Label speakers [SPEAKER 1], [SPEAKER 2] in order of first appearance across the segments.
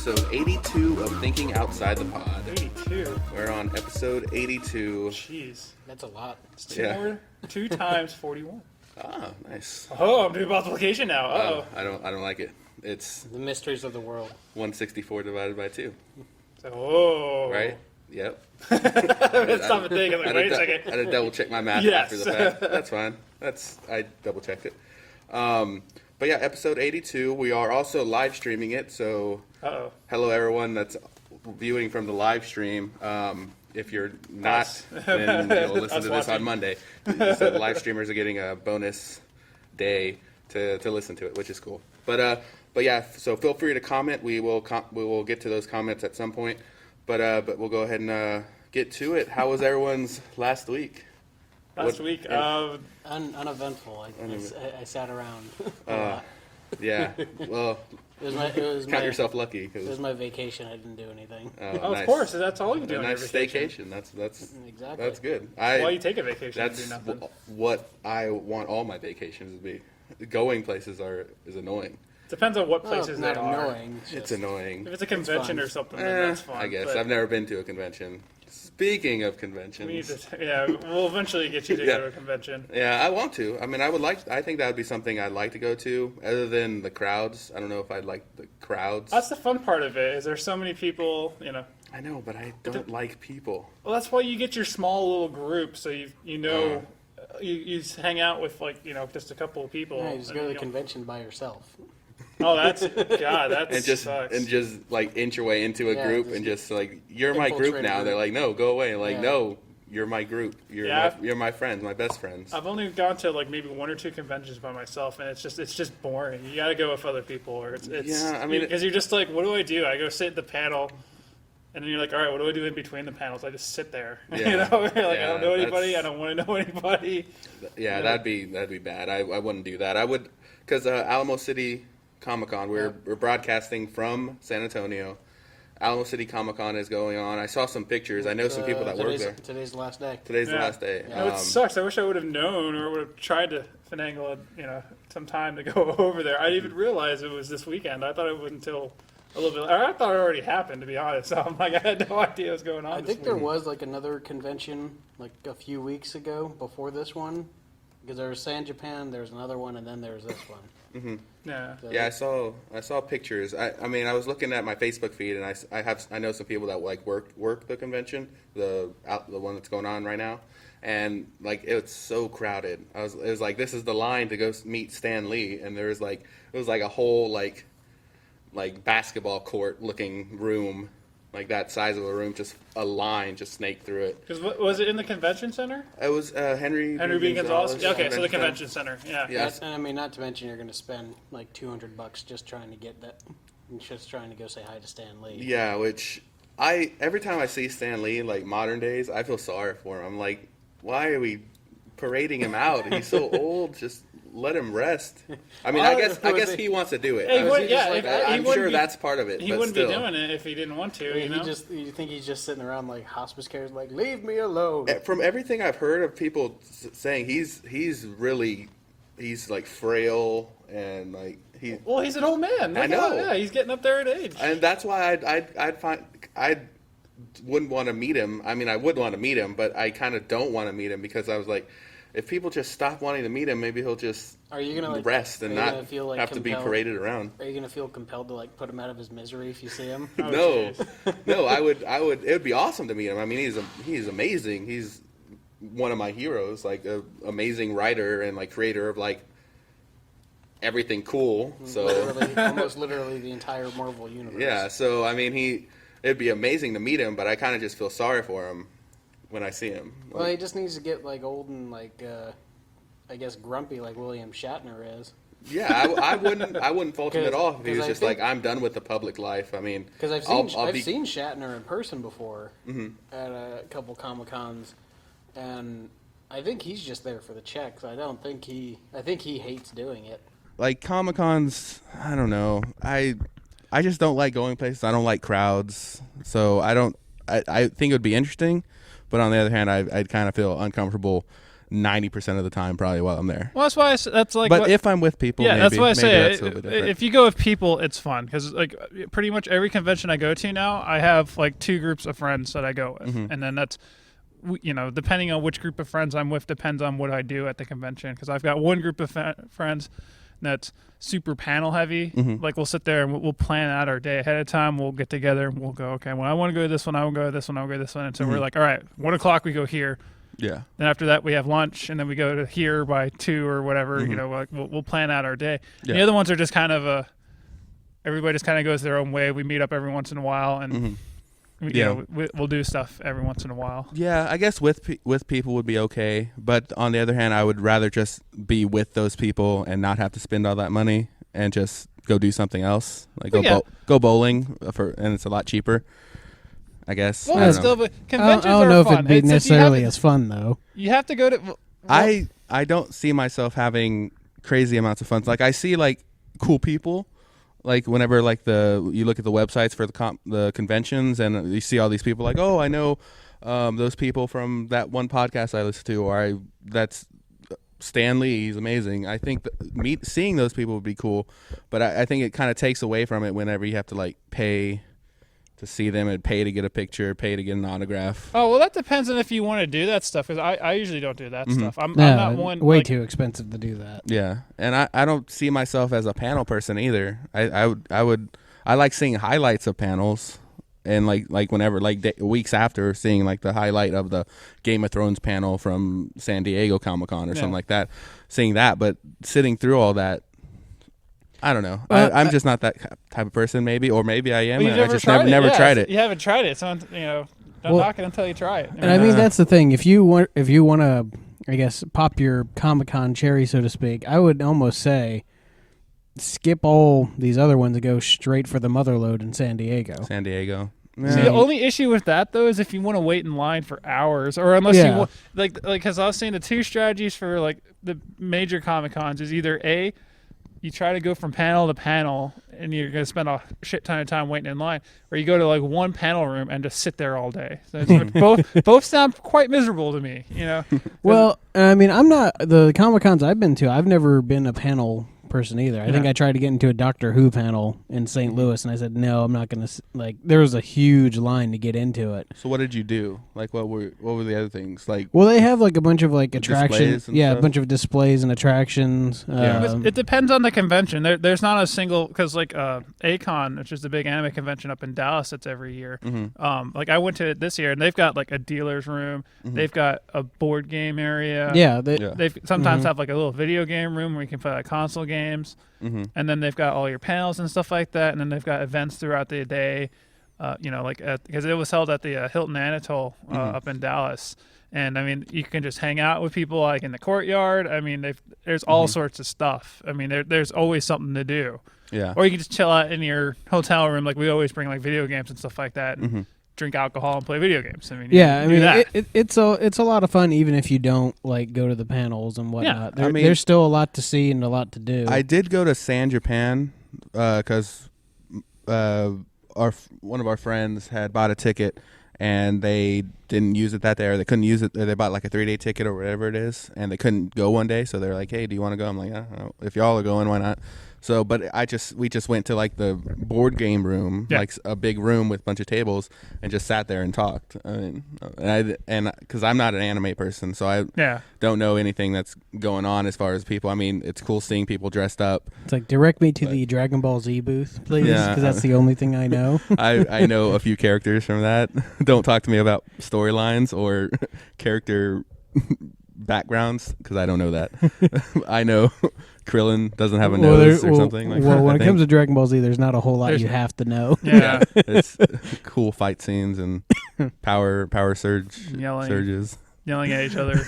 [SPEAKER 1] episode 82 of Thinking Outside the Pod.
[SPEAKER 2] 82?
[SPEAKER 1] We're on episode 82.
[SPEAKER 2] Jeez.
[SPEAKER 3] That's a lot.
[SPEAKER 2] It's two times 41.
[SPEAKER 1] Ah, nice.
[SPEAKER 2] Oh, I'm doing multiplication now. Uh-oh.
[SPEAKER 1] I don't like it. It's
[SPEAKER 3] The mysteries of the world.
[SPEAKER 1] 164 divided by 2.
[SPEAKER 2] Oh.
[SPEAKER 1] Right? Yep.
[SPEAKER 2] Stop and think. I'm like, wait a second.
[SPEAKER 1] I had to double check my math
[SPEAKER 2] Yes.
[SPEAKER 1] after the fact. That's fine. I double checked it. But yeah, episode 82. We are also live streaming it. So hello everyone that's viewing from the live stream. If you're not, then you'll listen to this on Monday. So the live streamers are getting a bonus day to listen to it, which is cool. But yeah, so feel free to comment. We will get to those comments at some point. But we'll go ahead and get to it. How was everyone's last week?
[SPEAKER 3] Uneventful. I sat around a lot.
[SPEAKER 1] Yeah. Well, count yourself lucky.
[SPEAKER 3] It was my vacation. I didn't do anything.
[SPEAKER 2] Oh, nice. Of course. That's all you do on your vacation.
[SPEAKER 1] That's
[SPEAKER 3] exactly.
[SPEAKER 1] That's good.
[SPEAKER 2] Why you take a vacation and do
[SPEAKER 1] That's
[SPEAKER 2] nothing?
[SPEAKER 1] what I want all my vacations to be. Going places is annoying.
[SPEAKER 2] Depends on what places
[SPEAKER 3] not
[SPEAKER 2] they are.
[SPEAKER 3] Annoying.
[SPEAKER 1] It's annoying.
[SPEAKER 2] If it's a convention or something, then that's fun.
[SPEAKER 1] I guess.
[SPEAKER 2] But
[SPEAKER 1] I've never been to a convention. Speaking of conventions.
[SPEAKER 2] We'll eventually get you to go to a convention.
[SPEAKER 1] Yeah, I want to. I mean, I think that would be something I'd like to go to, other than the crowds. I don't know if I'd like the crowds.
[SPEAKER 2] That's the fun part of it, is there's so many people,
[SPEAKER 1] I know, but I don't like people.
[SPEAKER 2] Well, that's why you get your small little group, so you hang out with, just a couple of people.
[SPEAKER 3] Yeah, you just go to the convention by yourself.
[SPEAKER 2] Oh, that's sucks.
[SPEAKER 1] And just like inch your way into a group and just like, you're my group now. They're like, no, go away. Like, no, you're my group. You're my friends, my best friends.
[SPEAKER 2] I've only gone to maybe one or two conventions by myself, and it's just boring. You got to go with other people, or it's because you're just like, what do I do? I go sit at the panel. And then you're like, all right, what do I do in between the panels? I just sit there.
[SPEAKER 1] Yeah.
[SPEAKER 2] You're like, I don't know anybody. I don't want to know anybody.
[SPEAKER 1] Yeah, that'd be bad. I wouldn't do that. I would, because Alamo City Comic Con, we're broadcasting from San Antonio. Alamo City Comic Con is going on. I saw some pictures. I know some people that work there.
[SPEAKER 3] Today's the last day.
[SPEAKER 1] Today's the last day.
[SPEAKER 2] Yeah. It sucks. I wish I would have known, or would have tried to finagle some time to go over there. I didn't even realize it was this weekend. I thought it was until a little bit. I thought it already happened, to be honest. So I'm like, I had no idea what was going on.
[SPEAKER 3] I think there was another convention a few weeks ago before this one, because there was San Japan, there was another one, and then there was this one.
[SPEAKER 1] Mm-hmm.
[SPEAKER 2] Yeah.
[SPEAKER 3] So,
[SPEAKER 1] yeah, I saw pictures. I mean, I was looking at my Facebook feed, and I know some people that work the convention, the one that's going on right now, and it's so crowded. It was like, this is the line to go meet Stan Lee, and there was it was like a whole like basketball court looking room, like that size of a room, just a line just snaked through it.
[SPEAKER 2] Because was it in the convention center?
[SPEAKER 1] It was Henry B.
[SPEAKER 2] Gonzalez. Okay, so the convention center. Yeah.
[SPEAKER 1] Yes.
[SPEAKER 3] And I mean, not to mention you're going to spend like $200 just trying to get that, just trying to go say hi to Stan Lee.
[SPEAKER 1] Yeah, which every time I see Stan Lee, like modern days, I feel sorry for him. I'm like, why are we parading him out? He's so old. Just let him rest. I mean, I guess he wants to do it. I'm sure that's part of it.
[SPEAKER 2] He wouldn't be doing it if he didn't want to.
[SPEAKER 3] You think he's just sitting around like hospice cares, like, leave me alone?
[SPEAKER 1] From everything I've heard of people saying, he's like frail and like
[SPEAKER 2] he's an old man.
[SPEAKER 1] I know.
[SPEAKER 2] Yeah, he's getting up there in age.
[SPEAKER 1] And that's why I wouldn't want to meet him. I mean, I would want to meet him, but I kind of don't want to meet him, because I was like, if people just stop wanting to meet him, maybe he'll just rest and not have to be paraded around.
[SPEAKER 3] Are you going to feel compelled to put him out of his misery if you see him?
[SPEAKER 1] No, I would. It would be awesome to meet him. I mean, he's amazing. He's one of my heroes, like an amazing writer and creator of everything cool. So
[SPEAKER 3] almost literally the entire Marvel universe.
[SPEAKER 1] Yeah. So I mean, it'd be amazing to meet him, but I kind of just feel sorry for him when I see him.
[SPEAKER 3] Well, he just needs to get old and I guess grumpy like William Shatner is.
[SPEAKER 1] Yeah, I wouldn't fault him at all if he was just I'm done with the public life. I mean,
[SPEAKER 3] because I've seen Shatner in person before at a couple Comic Cons, and I think he's just there for the checks. I think he hates doing it. Like
[SPEAKER 1] Comic Cons, I don't know. I just don't like going places. I don't like crowds, so I think it would be interesting. But on the other hand, I'd kind of feel uncomfortable 90% of the time probably while I'm there.
[SPEAKER 2] Well, that's why that's like.
[SPEAKER 1] But if I'm with people, maybe,
[SPEAKER 2] that's why I say
[SPEAKER 1] if
[SPEAKER 2] you go with people, it's fun because like pretty much every convention I go to now, I have like 2 groups of friends that I go with, and then that's. Depending on which group of friends I'm with depends on what I do at the convention. Because I've got one group of friends that's super panel heavy. Like we'll sit there and we'll plan out our day ahead of time. We'll get together and we'll go, okay, when I want to go to this one, I will go to this one, I'll go to this one. And so we're like, all right, 1 o'clock we go here.
[SPEAKER 1] Yeah.
[SPEAKER 2] Then after that we have lunch, and then we go to here by 2 or whatever. Like we'll plan out our day. Yeah. The other ones are just kind of everybody just kind of goes their own way. We meet up every once in a while and. We'll do stuff every once in a while.
[SPEAKER 1] Yeah, I guess with people would be okay, but on the other hand, I would rather just be with those people and not have to spend all that money and just go do something else, like go bowling and it's a lot cheaper. I guess.
[SPEAKER 2] Well, conventions
[SPEAKER 3] I don't know if it'd be
[SPEAKER 2] It's
[SPEAKER 3] necessarily as fun though.
[SPEAKER 2] You have to go to.
[SPEAKER 1] I don't see myself having crazy amounts of fun. Like I see like cool people. Like whenever like you look at the websites for the conventions and you see all these people like, oh, I know those people from that one podcast I listen to, or that's Stan Lee, he's amazing. I think seeing those people would be cool, but I think it kind of takes away from it whenever you have to like pay to see them and pay to get a picture, pay to get an autograph.
[SPEAKER 2] Oh, well, that depends on if you want to do that stuff, because I usually don't do that stuff. I'm not one...
[SPEAKER 3] Way too expensive to do that.
[SPEAKER 1] Yeah, and I don't see myself as a panel person either. I like seeing highlights of panels, and like whenever, weeks after, seeing like the highlight of the Game of Thrones panel from San Diego Comic Con or something like that, seeing that, but sitting through all that, I don't know. I'm just not that type of person, maybe, or maybe I am. I just never tried it.
[SPEAKER 2] You haven't tried it, so don't knock it until you try it.
[SPEAKER 3] And I mean, that's the thing. If you want to, I guess, pop your Comic-Con cherry, so to speak, I would almost say skip all these other ones and go straight for the Motherlode in San Diego.
[SPEAKER 2] Yeah. See, the only issue with that though is if you want to wait in line for hours, or unless you want, like, because I was saying the 2 strategies for like the major Comic Cons is either A, you try to go from panel to panel and you're going to spend a shit ton of time waiting in line, or you go to like one panel room and just sit there all day. So both sound quite miserable to me, Well, I mean, I'm not, the Comic Cons I've been to, I've never been a panel person either. I think I tried to get into a Doctor Who panel in St. Louis, and I said, no, I'm not going to, there was a huge line to get into it.
[SPEAKER 1] So what did you do? Like, what were the other things? Like,
[SPEAKER 3] well, they have like a bunch of like attractions. Yeah,
[SPEAKER 1] stuff?
[SPEAKER 3] A bunch of displays and attractions.
[SPEAKER 2] It depends on the convention. There's not a single, because like A-Con, which is the big anime convention up in Dallas, that's every year. Like I went to it this year, and they've got like a dealer's room. They've got a board game area.
[SPEAKER 3] Yeah.
[SPEAKER 2] They sometimes have like a little video game room where you can play like console games. And then they've got all your panels and stuff like that, and then they've got events throughout the day, because it was held at the Hilton Anatole up in Dallas, and I mean you can just hang out with people like in the courtyard. I mean there's all sorts of stuff. I mean there's always something to do. Yeah. Or you can just chill out in your hotel room, like we always bring like video games and stuff like that. And drink alcohol and play video games. I mean,
[SPEAKER 3] it's a lot of fun, even if you don't like go to the panels and whatnot. There's still a lot to see and a lot to do.
[SPEAKER 1] I did go to San Japan because one of our friends had bought a ticket and they didn't use it that day, or they couldn't use it. They bought like a 3-day ticket or whatever it is, and they couldn't go one day. So they're like, "Hey, do you want to go?" I'm like, "I don't know. If y'all are going, why not?" So, but we just went to like the board game room, like a big room with a bunch of tables, and just sat there and talked. I mean, and because I'm not an anime person, so I don't know anything that's going on as far as people. I mean, it's cool seeing people dressed up.
[SPEAKER 3] It's like, direct me to the Dragon Ball Z booth, please, because that's the only thing I know.
[SPEAKER 1] I know a few characters from that. Don't talk to me about storylines or character backgrounds, because I don't know that. I know Krillin doesn't have a nose or something.
[SPEAKER 3] When it comes to Dragon Ball Z, there's not a whole lot you have to know.
[SPEAKER 2] Yeah.
[SPEAKER 1] It's cool fight scenes and power surges.
[SPEAKER 2] Yelling at each other.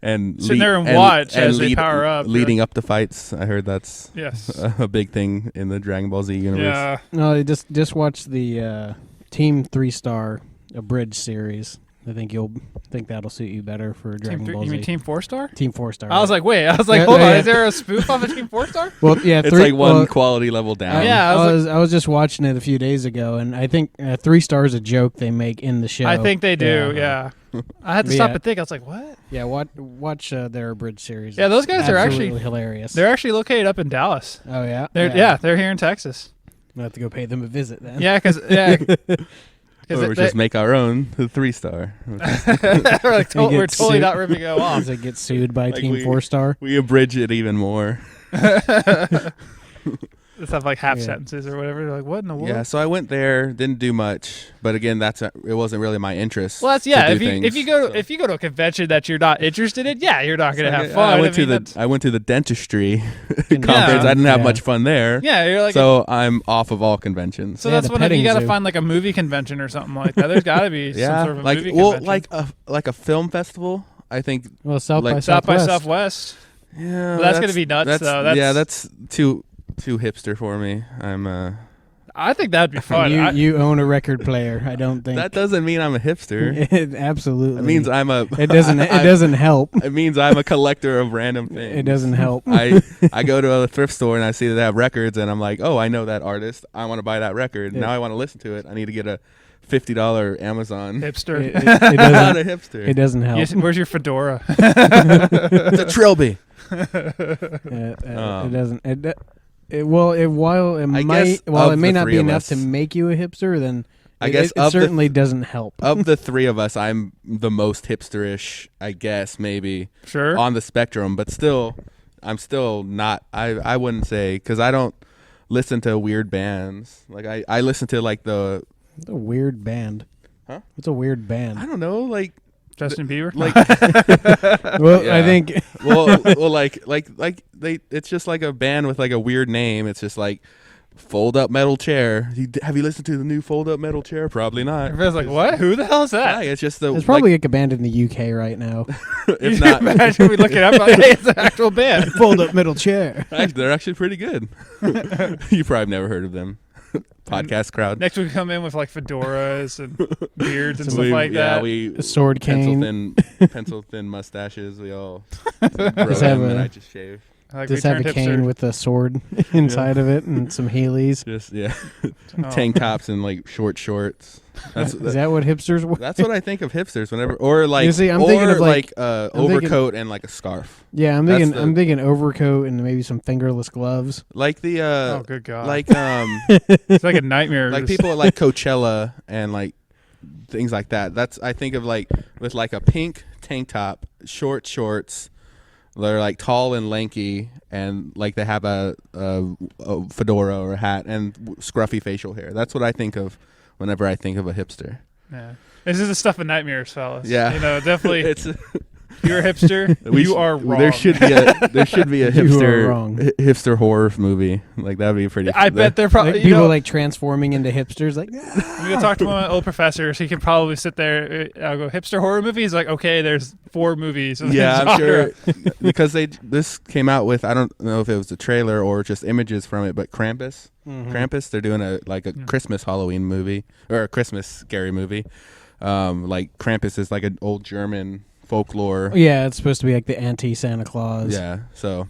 [SPEAKER 1] And
[SPEAKER 2] sitting there and watch as they power up.
[SPEAKER 1] Leading up to fights. I heard that's
[SPEAKER 2] yes.
[SPEAKER 1] a big thing in the Dragon Ball Z universe.
[SPEAKER 2] Yeah.
[SPEAKER 3] No, just watch the Team 3-Star abridged series. I think that'll suit you better for Dragon Ball
[SPEAKER 2] You
[SPEAKER 3] Z.
[SPEAKER 2] mean Team 4-Star?
[SPEAKER 3] Team 4-Star.
[SPEAKER 2] I was
[SPEAKER 3] right.
[SPEAKER 2] like, wait. I was like, hold on. Is there a spoof of a Team 4-Star?
[SPEAKER 3] Well, yeah,
[SPEAKER 1] It's like one quality level down.
[SPEAKER 2] Yeah,
[SPEAKER 3] I was just watching it a few days ago, and I think 3 stars a joke they make in the show.
[SPEAKER 2] I think they do. Yeah. I had to stop and think. I was like, what?
[SPEAKER 3] Yeah, watch their abridged series.
[SPEAKER 2] Yeah, those guys are
[SPEAKER 3] Absolutely
[SPEAKER 2] actually
[SPEAKER 3] hilarious.
[SPEAKER 2] They're actually located up in Dallas.
[SPEAKER 3] Oh yeah,
[SPEAKER 2] They're here in Texas.
[SPEAKER 3] I'll have to go pay them a visit then.
[SPEAKER 2] Yeah, because
[SPEAKER 1] Or just make our own, the 3-star.
[SPEAKER 2] we're totally not ripping it off.
[SPEAKER 3] Does it get sued by
[SPEAKER 1] Like
[SPEAKER 3] Team
[SPEAKER 1] we-
[SPEAKER 3] 4-Star?
[SPEAKER 1] We abridge it even more.
[SPEAKER 2] It's have like half
[SPEAKER 3] Yeah.
[SPEAKER 2] sentences or whatever. They're like, what in the world?
[SPEAKER 1] Yeah, so I went there, didn't do much, but again, it wasn't really my interest.
[SPEAKER 2] Well, that's
[SPEAKER 1] to
[SPEAKER 2] yeah.
[SPEAKER 1] do
[SPEAKER 2] If you
[SPEAKER 1] things,
[SPEAKER 2] go
[SPEAKER 1] so.
[SPEAKER 2] if you go to a convention that you're not interested in, yeah, you're not gonna
[SPEAKER 1] Like,
[SPEAKER 2] have fun.
[SPEAKER 1] I went to the dentistry conference.
[SPEAKER 3] Yeah.
[SPEAKER 1] I didn't have
[SPEAKER 3] Yeah.
[SPEAKER 1] much fun there.
[SPEAKER 2] Yeah, you're like
[SPEAKER 1] So I'm off of all conventions.
[SPEAKER 2] so
[SPEAKER 3] Yeah,
[SPEAKER 2] that's
[SPEAKER 3] the
[SPEAKER 2] when
[SPEAKER 3] petting
[SPEAKER 2] you got to
[SPEAKER 3] zoo.
[SPEAKER 2] find like a movie convention or something like that. There's got to be
[SPEAKER 1] Yeah,
[SPEAKER 2] some sort of a
[SPEAKER 1] like
[SPEAKER 2] movie convention.
[SPEAKER 1] like a film festival. I think.
[SPEAKER 3] Well, South
[SPEAKER 1] Like
[SPEAKER 3] by
[SPEAKER 2] South by
[SPEAKER 3] Southwest.
[SPEAKER 2] Southwest.
[SPEAKER 1] Yeah,
[SPEAKER 2] But that's gonna be nuts, though.
[SPEAKER 1] That's too hipster for me.
[SPEAKER 2] I think that'd be fun.
[SPEAKER 3] You own a record player. I don't think
[SPEAKER 1] That doesn't mean I'm a hipster.
[SPEAKER 3] it absolutely.
[SPEAKER 1] It means I'm a.
[SPEAKER 3] It doesn't. It doesn't help.
[SPEAKER 1] It means I'm a collector of random things.
[SPEAKER 3] It doesn't help.
[SPEAKER 1] I go to a thrift store and I see that they have records and I'm like, oh, I know that artist. I want to buy that record.
[SPEAKER 3] Yeah.
[SPEAKER 1] Now I want to listen to it. I need to get a $50 Amazon.
[SPEAKER 2] hipster.
[SPEAKER 3] It
[SPEAKER 1] I'm not a
[SPEAKER 3] doesn't.
[SPEAKER 1] hipster.
[SPEAKER 3] It doesn't help.
[SPEAKER 2] Yes, where's your fedora?
[SPEAKER 1] It's a trilby.
[SPEAKER 3] It doesn't. While it
[SPEAKER 1] guess
[SPEAKER 3] may
[SPEAKER 1] of the
[SPEAKER 3] not
[SPEAKER 1] three
[SPEAKER 3] be
[SPEAKER 1] of
[SPEAKER 3] enough
[SPEAKER 1] us-
[SPEAKER 3] to make you a hipster, then
[SPEAKER 1] I guess
[SPEAKER 3] it
[SPEAKER 1] of the-
[SPEAKER 3] certainly doesn't help.
[SPEAKER 1] Of the three of us, I'm the most hipsterish, I guess, maybe
[SPEAKER 2] Sure.
[SPEAKER 1] on the spectrum. But still, I'm still not. I wouldn't say because I don't listen to weird bands. Like I listen to like the.
[SPEAKER 3] It's a weird band.
[SPEAKER 1] Huh?
[SPEAKER 3] It's a weird band.
[SPEAKER 1] I don't know, like
[SPEAKER 2] Justin Bieber.
[SPEAKER 1] like
[SPEAKER 3] Well,
[SPEAKER 1] Yeah.
[SPEAKER 3] I think
[SPEAKER 1] well like they it's just like a band with like a weird name. It's just like fold up metal chair. Have you listened to the new fold up metal chair? Probably not.
[SPEAKER 2] Everyone's like, what? Who the hell is
[SPEAKER 1] Yeah,
[SPEAKER 2] that?
[SPEAKER 1] it's just the
[SPEAKER 3] there's probably like a band in the UK right now.
[SPEAKER 1] if not
[SPEAKER 2] Imagine we look it up. Like, hey, it's an actual band.
[SPEAKER 3] Fold up middle chair.
[SPEAKER 1] they're actually pretty good. You probably never heard of them. Podcast crowd.
[SPEAKER 2] Next we come in with like fedoras and beards and
[SPEAKER 3] So
[SPEAKER 2] stuff like that.
[SPEAKER 1] We
[SPEAKER 3] A sword cane.
[SPEAKER 1] pencil thin mustaches. We all grow
[SPEAKER 3] Just
[SPEAKER 1] them
[SPEAKER 3] have
[SPEAKER 1] and
[SPEAKER 3] a-
[SPEAKER 1] I just shave.
[SPEAKER 2] Like
[SPEAKER 3] Just
[SPEAKER 2] we
[SPEAKER 3] have a
[SPEAKER 2] turned
[SPEAKER 3] cane
[SPEAKER 2] hipster.
[SPEAKER 3] with a sword inside of it and some Heelys.
[SPEAKER 1] Just
[SPEAKER 2] Oh.
[SPEAKER 1] tank tops and like short shorts.
[SPEAKER 3] Is that what hipsters wear?
[SPEAKER 1] That's what I think of hipsters whenever, or like,
[SPEAKER 3] You see, I'm thinking of, like- I'm thinking-
[SPEAKER 1] overcoat and like a scarf,
[SPEAKER 3] Yeah, I'm
[SPEAKER 1] That's
[SPEAKER 3] thinking.
[SPEAKER 1] the-
[SPEAKER 3] I'm thinking overcoat and maybe some fingerless gloves.
[SPEAKER 1] like the
[SPEAKER 2] Oh, good God.
[SPEAKER 1] like
[SPEAKER 2] It's like a nightmare.
[SPEAKER 1] like
[SPEAKER 2] Just-
[SPEAKER 1] people at like Coachella and like things like that. That's I think of like with like a pink tank top, short shorts. They're like tall and lanky, and like they have a fedora or a hat and scruffy facial hair. That's what I think of whenever I think of a hipster.
[SPEAKER 2] Yeah. This is the stuff of nightmares, fellas.
[SPEAKER 1] Yeah.
[SPEAKER 2] You know, definitely.
[SPEAKER 1] It's
[SPEAKER 2] If you're a hipster, you are wrong.
[SPEAKER 1] There should be a
[SPEAKER 3] You are wrong.
[SPEAKER 1] hipster horror movie. Like that'd be pretty.
[SPEAKER 2] I bet they're probably
[SPEAKER 3] Like people like transforming into hipsters. Like,
[SPEAKER 2] I'm gonna talk to one of my old professors. He can probably sit there. I'll go hipster horror movie. He's like, okay, there's 4 movies. of
[SPEAKER 1] Yeah,
[SPEAKER 2] this
[SPEAKER 1] I'm
[SPEAKER 2] genre.
[SPEAKER 1] sure because this came out with I don't know if it was a trailer or just images from it, but Krampus. Krampus, they're doing a Christmas Halloween movie or a Christmas scary movie. Like Krampus is like an old German folklore.
[SPEAKER 3] yeah, it's supposed to be like the anti-Santa Claus.
[SPEAKER 1] Yeah, so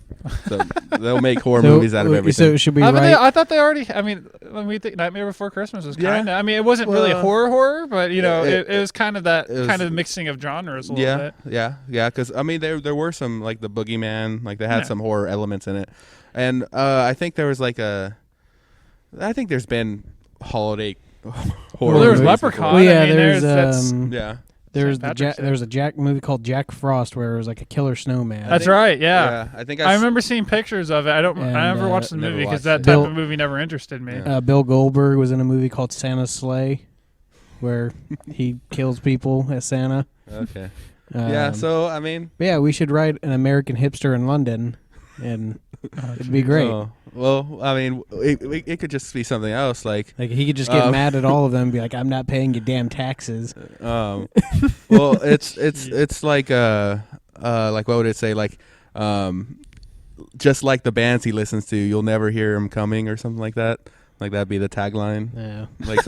[SPEAKER 1] they'll make horror movies out of everything.
[SPEAKER 3] So should we
[SPEAKER 2] Haven't
[SPEAKER 3] write?
[SPEAKER 2] they- I thought they already. I mean, when we think Nightmare Before Christmas was
[SPEAKER 1] Yeah.
[SPEAKER 2] kind of. I mean, it wasn't really
[SPEAKER 1] Well,
[SPEAKER 2] horror, but you know,
[SPEAKER 1] it-
[SPEAKER 2] it was kind of that
[SPEAKER 1] it was-
[SPEAKER 2] kind of mixing of genres a little
[SPEAKER 1] Yeah,
[SPEAKER 2] bit.
[SPEAKER 1] yeah. Because I mean, there were some like the Boogeyman, like they had
[SPEAKER 2] Yeah.
[SPEAKER 1] some horror elements in it, and I think there was like I think there's been holiday horror.
[SPEAKER 2] Well, there was
[SPEAKER 1] movies
[SPEAKER 2] Leprechaun.
[SPEAKER 3] Well,
[SPEAKER 1] before.
[SPEAKER 3] yeah,
[SPEAKER 2] I mean,
[SPEAKER 3] there's
[SPEAKER 2] that's-
[SPEAKER 1] Yeah,
[SPEAKER 3] there's
[SPEAKER 2] St.
[SPEAKER 3] the
[SPEAKER 2] Patrick's Day.
[SPEAKER 3] there's a Jack movie called Jack Frost where it was like a killer snowman.
[SPEAKER 2] That's right. Yeah.
[SPEAKER 1] I think
[SPEAKER 2] I remember seeing pictures of it. I
[SPEAKER 3] And,
[SPEAKER 2] never watched the
[SPEAKER 1] never
[SPEAKER 2] movie because
[SPEAKER 1] watched
[SPEAKER 2] that
[SPEAKER 1] it.
[SPEAKER 2] type
[SPEAKER 3] Bill-
[SPEAKER 2] of movie never interested me.
[SPEAKER 1] Yeah.
[SPEAKER 3] Bill Goldberg was in a movie called Santa's Sleigh, where he kills people as Santa.
[SPEAKER 1] Okay. Yeah. So I mean,
[SPEAKER 3] but yeah, we should write an American hipster in London, and it'd be great.
[SPEAKER 1] oh, well, I mean, it could just be something else, like.
[SPEAKER 3] Like he could just get mad at all of them, and be like, "I'm not paying you damn taxes."
[SPEAKER 1] Well, it's like what would it say, like just like the bands he listens to, you'll never hear him coming or something like that. Like that'd be the tagline.
[SPEAKER 3] Yeah.
[SPEAKER 1] Like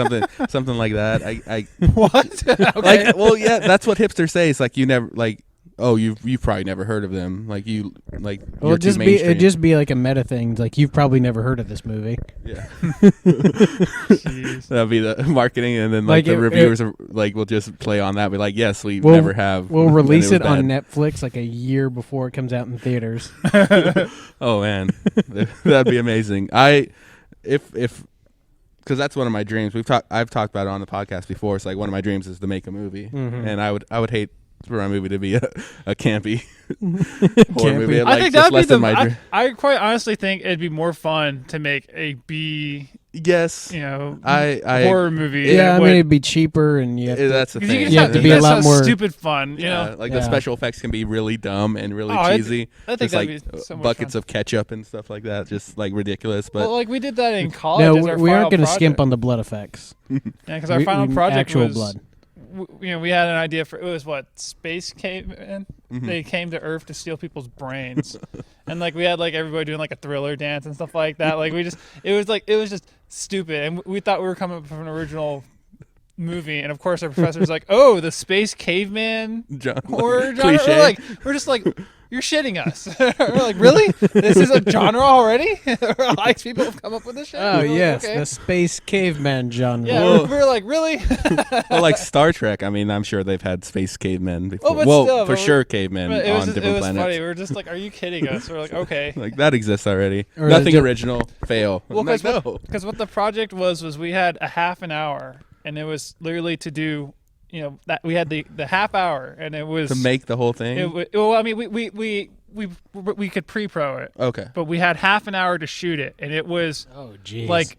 [SPEAKER 1] something like that. I
[SPEAKER 2] What? Okay.
[SPEAKER 1] like. Well, yeah, that's what hipsters say. It's like you never like. Oh, you've probably never heard of them. Like you like.
[SPEAKER 3] Well,
[SPEAKER 1] you're too
[SPEAKER 3] it'd
[SPEAKER 1] mainstream.
[SPEAKER 3] just be like a meta thing. Like you've probably never heard of this movie.
[SPEAKER 1] Yeah.
[SPEAKER 2] Jeez.
[SPEAKER 1] That'd be the marketing, and then like the reviewers are, like will just play on that. Be like, yes, we never have.
[SPEAKER 3] We'll release it on
[SPEAKER 1] bad.
[SPEAKER 3] Netflix like a year before it comes out in theaters.
[SPEAKER 1] Oh man, that'd be amazing. If because that's one of my dreams. I've talked about it on the podcast before. It's like one of my dreams is to make a movie, and I would hate for my movie to be a campy horror movie.
[SPEAKER 2] I think that'd be the. I quite honestly think it'd be more fun to make a B.
[SPEAKER 1] Yes,
[SPEAKER 2] horror movie.
[SPEAKER 3] Yeah, I mean it'd be cheaper, and
[SPEAKER 1] that's the thing.
[SPEAKER 3] You have to be a lot more
[SPEAKER 2] stupid fun. You know,
[SPEAKER 1] like the special effects can be really dumb and really cheesy.
[SPEAKER 2] I think
[SPEAKER 1] just
[SPEAKER 2] that'd
[SPEAKER 1] like
[SPEAKER 2] be so much
[SPEAKER 1] buckets
[SPEAKER 2] fun.
[SPEAKER 1] of ketchup and stuff like that, just like ridiculous. But
[SPEAKER 2] well, like we did that in college.
[SPEAKER 3] No,
[SPEAKER 2] as
[SPEAKER 3] we
[SPEAKER 2] our
[SPEAKER 3] aren't
[SPEAKER 2] going to
[SPEAKER 3] skimp on the blood effects.
[SPEAKER 2] Yeah, because our final project
[SPEAKER 3] actual
[SPEAKER 2] was
[SPEAKER 3] blood.
[SPEAKER 2] We had an idea for it was space cavemen. They came to Earth to steal people's brains, and like we had like everybody doing like a Thriller dance and stuff like that. Like it was just stupid, and we thought we were coming up with an original movie, and of course our professor's like, "Oh, the space caveman horror genre." We're just like, "You're shitting us." We're like, "Really? This is a genre already?" Like people have come up with this shit.
[SPEAKER 3] Oh
[SPEAKER 2] Like,
[SPEAKER 3] yes,
[SPEAKER 2] okay.
[SPEAKER 3] the space caveman genre.
[SPEAKER 2] Yeah, we were like, "Really?"
[SPEAKER 1] well, like Star Trek. I mean, I'm sure they've had space cavemen before.
[SPEAKER 2] but
[SPEAKER 1] well,
[SPEAKER 2] still,
[SPEAKER 1] for sure, cavemen on different
[SPEAKER 2] it was
[SPEAKER 1] planets.
[SPEAKER 2] funny. We were just like, "Are you kidding us?" We're like, "Okay."
[SPEAKER 1] Like that exists already.
[SPEAKER 3] Or
[SPEAKER 1] Nothing
[SPEAKER 3] just-
[SPEAKER 1] original. Fail.
[SPEAKER 2] Well,
[SPEAKER 1] I'm like,
[SPEAKER 2] because what the project was we had a half an hour, and it was literally to do, that we had the half hour, and it was
[SPEAKER 1] to make the whole thing.
[SPEAKER 2] well, I mean, we could pre-pro it,
[SPEAKER 1] Okay.
[SPEAKER 2] but we had half an hour to shoot it, and it was
[SPEAKER 3] Oh jeez.
[SPEAKER 2] like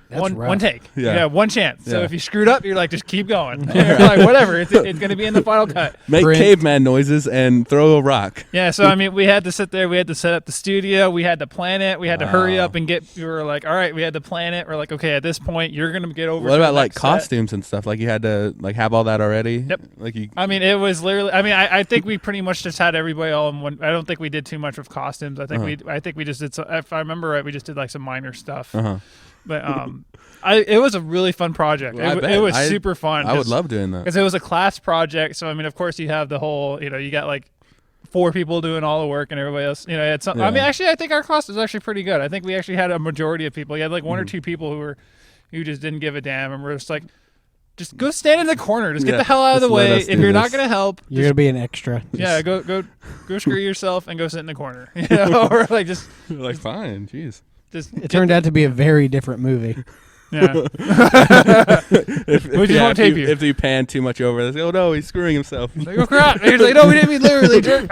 [SPEAKER 3] That's
[SPEAKER 2] one
[SPEAKER 3] rough.
[SPEAKER 2] take.
[SPEAKER 1] Yeah.
[SPEAKER 2] One chance. So
[SPEAKER 1] Yeah.
[SPEAKER 2] if you screwed up, you're like, just keep going. You're like, whatever. It's going to be in the final cut.
[SPEAKER 1] Make
[SPEAKER 3] Print.
[SPEAKER 1] caveman noises and throw a rock.
[SPEAKER 2] Yeah, so I mean, we had to sit there. We had to set up the studio. We had to plan it. We had to hurry up and get. We were like, all right, we had to plan it. We're like, okay, at this point, you're gonna get over.
[SPEAKER 1] What
[SPEAKER 2] to
[SPEAKER 1] about
[SPEAKER 2] the
[SPEAKER 1] like
[SPEAKER 2] next set.
[SPEAKER 1] costumes and stuff? Like you had to like have all that already.
[SPEAKER 2] Yep.
[SPEAKER 1] Like you.
[SPEAKER 2] I mean, it was literally. I mean, I think we pretty much just had everybody all in one. I don't think we did too much with costumes. I think we just did. If I remember right, we just did like some minor stuff. But it was a really fun project.
[SPEAKER 1] Well,
[SPEAKER 2] It was super fun.
[SPEAKER 1] I would love doing that.
[SPEAKER 2] Because it was a class project. So I mean, of course, you have the whole. You got like 4 people doing all the work, and everybody else. Had some.
[SPEAKER 1] Yeah.
[SPEAKER 2] I mean, actually, I think our class was actually pretty good. I think we actually had a majority of people. You had like 1 or 2 people who just didn't give a damn, and we're just like, just go stand in the corner. Just get the hell out of the way. If you're not gonna help,
[SPEAKER 3] You're gonna be an extra.
[SPEAKER 2] yeah, go screw yourself and go sit in the corner. Or like just
[SPEAKER 1] like fine, jeez.
[SPEAKER 3] It turned out to be a very different movie.
[SPEAKER 2] yeah. We just won't tape you.
[SPEAKER 1] If you pan too much over, they say, "Oh no, he's screwing himself."
[SPEAKER 2] Like, oh crap! He's like, no, we didn't mean literally, jerk.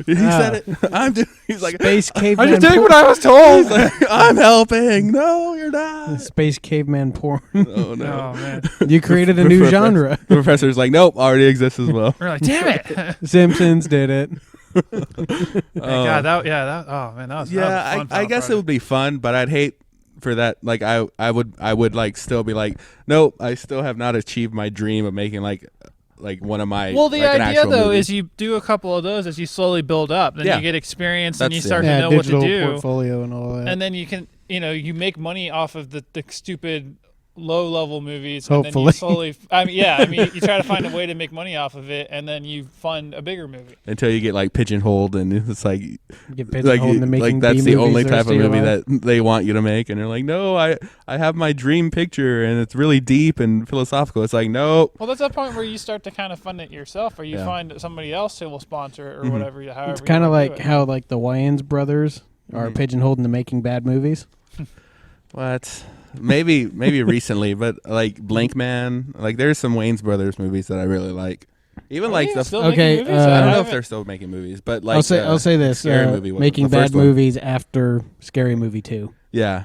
[SPEAKER 1] He said it. He's like,
[SPEAKER 3] Space
[SPEAKER 2] I
[SPEAKER 3] caveman.
[SPEAKER 2] just did what I was told.
[SPEAKER 1] I'm helping. No, you're not.
[SPEAKER 3] Space caveman porn.
[SPEAKER 1] Oh no.
[SPEAKER 2] Oh man,
[SPEAKER 3] You created a new genre.
[SPEAKER 1] The professor's like, nope, already exists as well.
[SPEAKER 2] we're like, damn it.
[SPEAKER 3] Simpsons did it.
[SPEAKER 2] God, that. Oh man, that was.
[SPEAKER 1] Yeah,
[SPEAKER 2] that was a fun
[SPEAKER 1] I guess it
[SPEAKER 2] project.
[SPEAKER 1] would be fun, but I'd hate for that. Like I would like still be like, nope, I still have not achieved my dream of making like one of my.
[SPEAKER 2] Well, the
[SPEAKER 1] like, an
[SPEAKER 2] idea
[SPEAKER 1] actual
[SPEAKER 2] though
[SPEAKER 1] movie.
[SPEAKER 2] is you do a couple of those as you slowly build up, then
[SPEAKER 1] Yeah.
[SPEAKER 2] you get experience and you
[SPEAKER 1] That's-
[SPEAKER 2] start
[SPEAKER 3] Yeah,
[SPEAKER 2] to know what to
[SPEAKER 3] digital
[SPEAKER 2] do,
[SPEAKER 3] portfolio and all that.
[SPEAKER 2] and then you can you make money off of the stupid low level movies.
[SPEAKER 3] Hopefully.
[SPEAKER 2] And then you slowly. I mean, you try to find a way to make money off of it, and then you fund a bigger movie.
[SPEAKER 1] until you get like pigeonholed, and it's like
[SPEAKER 3] Get pigeonholed into making
[SPEAKER 1] that's the
[SPEAKER 3] B-movies
[SPEAKER 1] only
[SPEAKER 3] the
[SPEAKER 1] type
[SPEAKER 3] rest
[SPEAKER 1] of
[SPEAKER 3] your
[SPEAKER 1] movie
[SPEAKER 3] life.
[SPEAKER 1] that they want you to make, and you're like, no, I have my dream picture, and it's really deep and philosophical. It's like, no.
[SPEAKER 2] Well, that's a point where you start to kind of fund it yourself, or you
[SPEAKER 1] Yeah.
[SPEAKER 2] find somebody else who will sponsor it or whatever. However,
[SPEAKER 3] It's
[SPEAKER 2] you
[SPEAKER 3] kind of
[SPEAKER 2] wanna do
[SPEAKER 3] like
[SPEAKER 2] it.
[SPEAKER 3] how like the Wayans brothers are pigeonholed into making bad movies.
[SPEAKER 1] What? Maybe recently, but like Blank Man, like there's some Wayans Brothers movies that I really like. Even like
[SPEAKER 2] Yeah,
[SPEAKER 1] the
[SPEAKER 2] still
[SPEAKER 3] Okay,
[SPEAKER 2] making movies?
[SPEAKER 3] I
[SPEAKER 1] I don't know if
[SPEAKER 2] haven't-
[SPEAKER 1] they're still making movies, but like
[SPEAKER 3] I'll say this:
[SPEAKER 1] Scary Movie was
[SPEAKER 3] making
[SPEAKER 1] the
[SPEAKER 3] bad
[SPEAKER 1] first one.
[SPEAKER 3] movies after Scary Movie 2,
[SPEAKER 1] Yeah,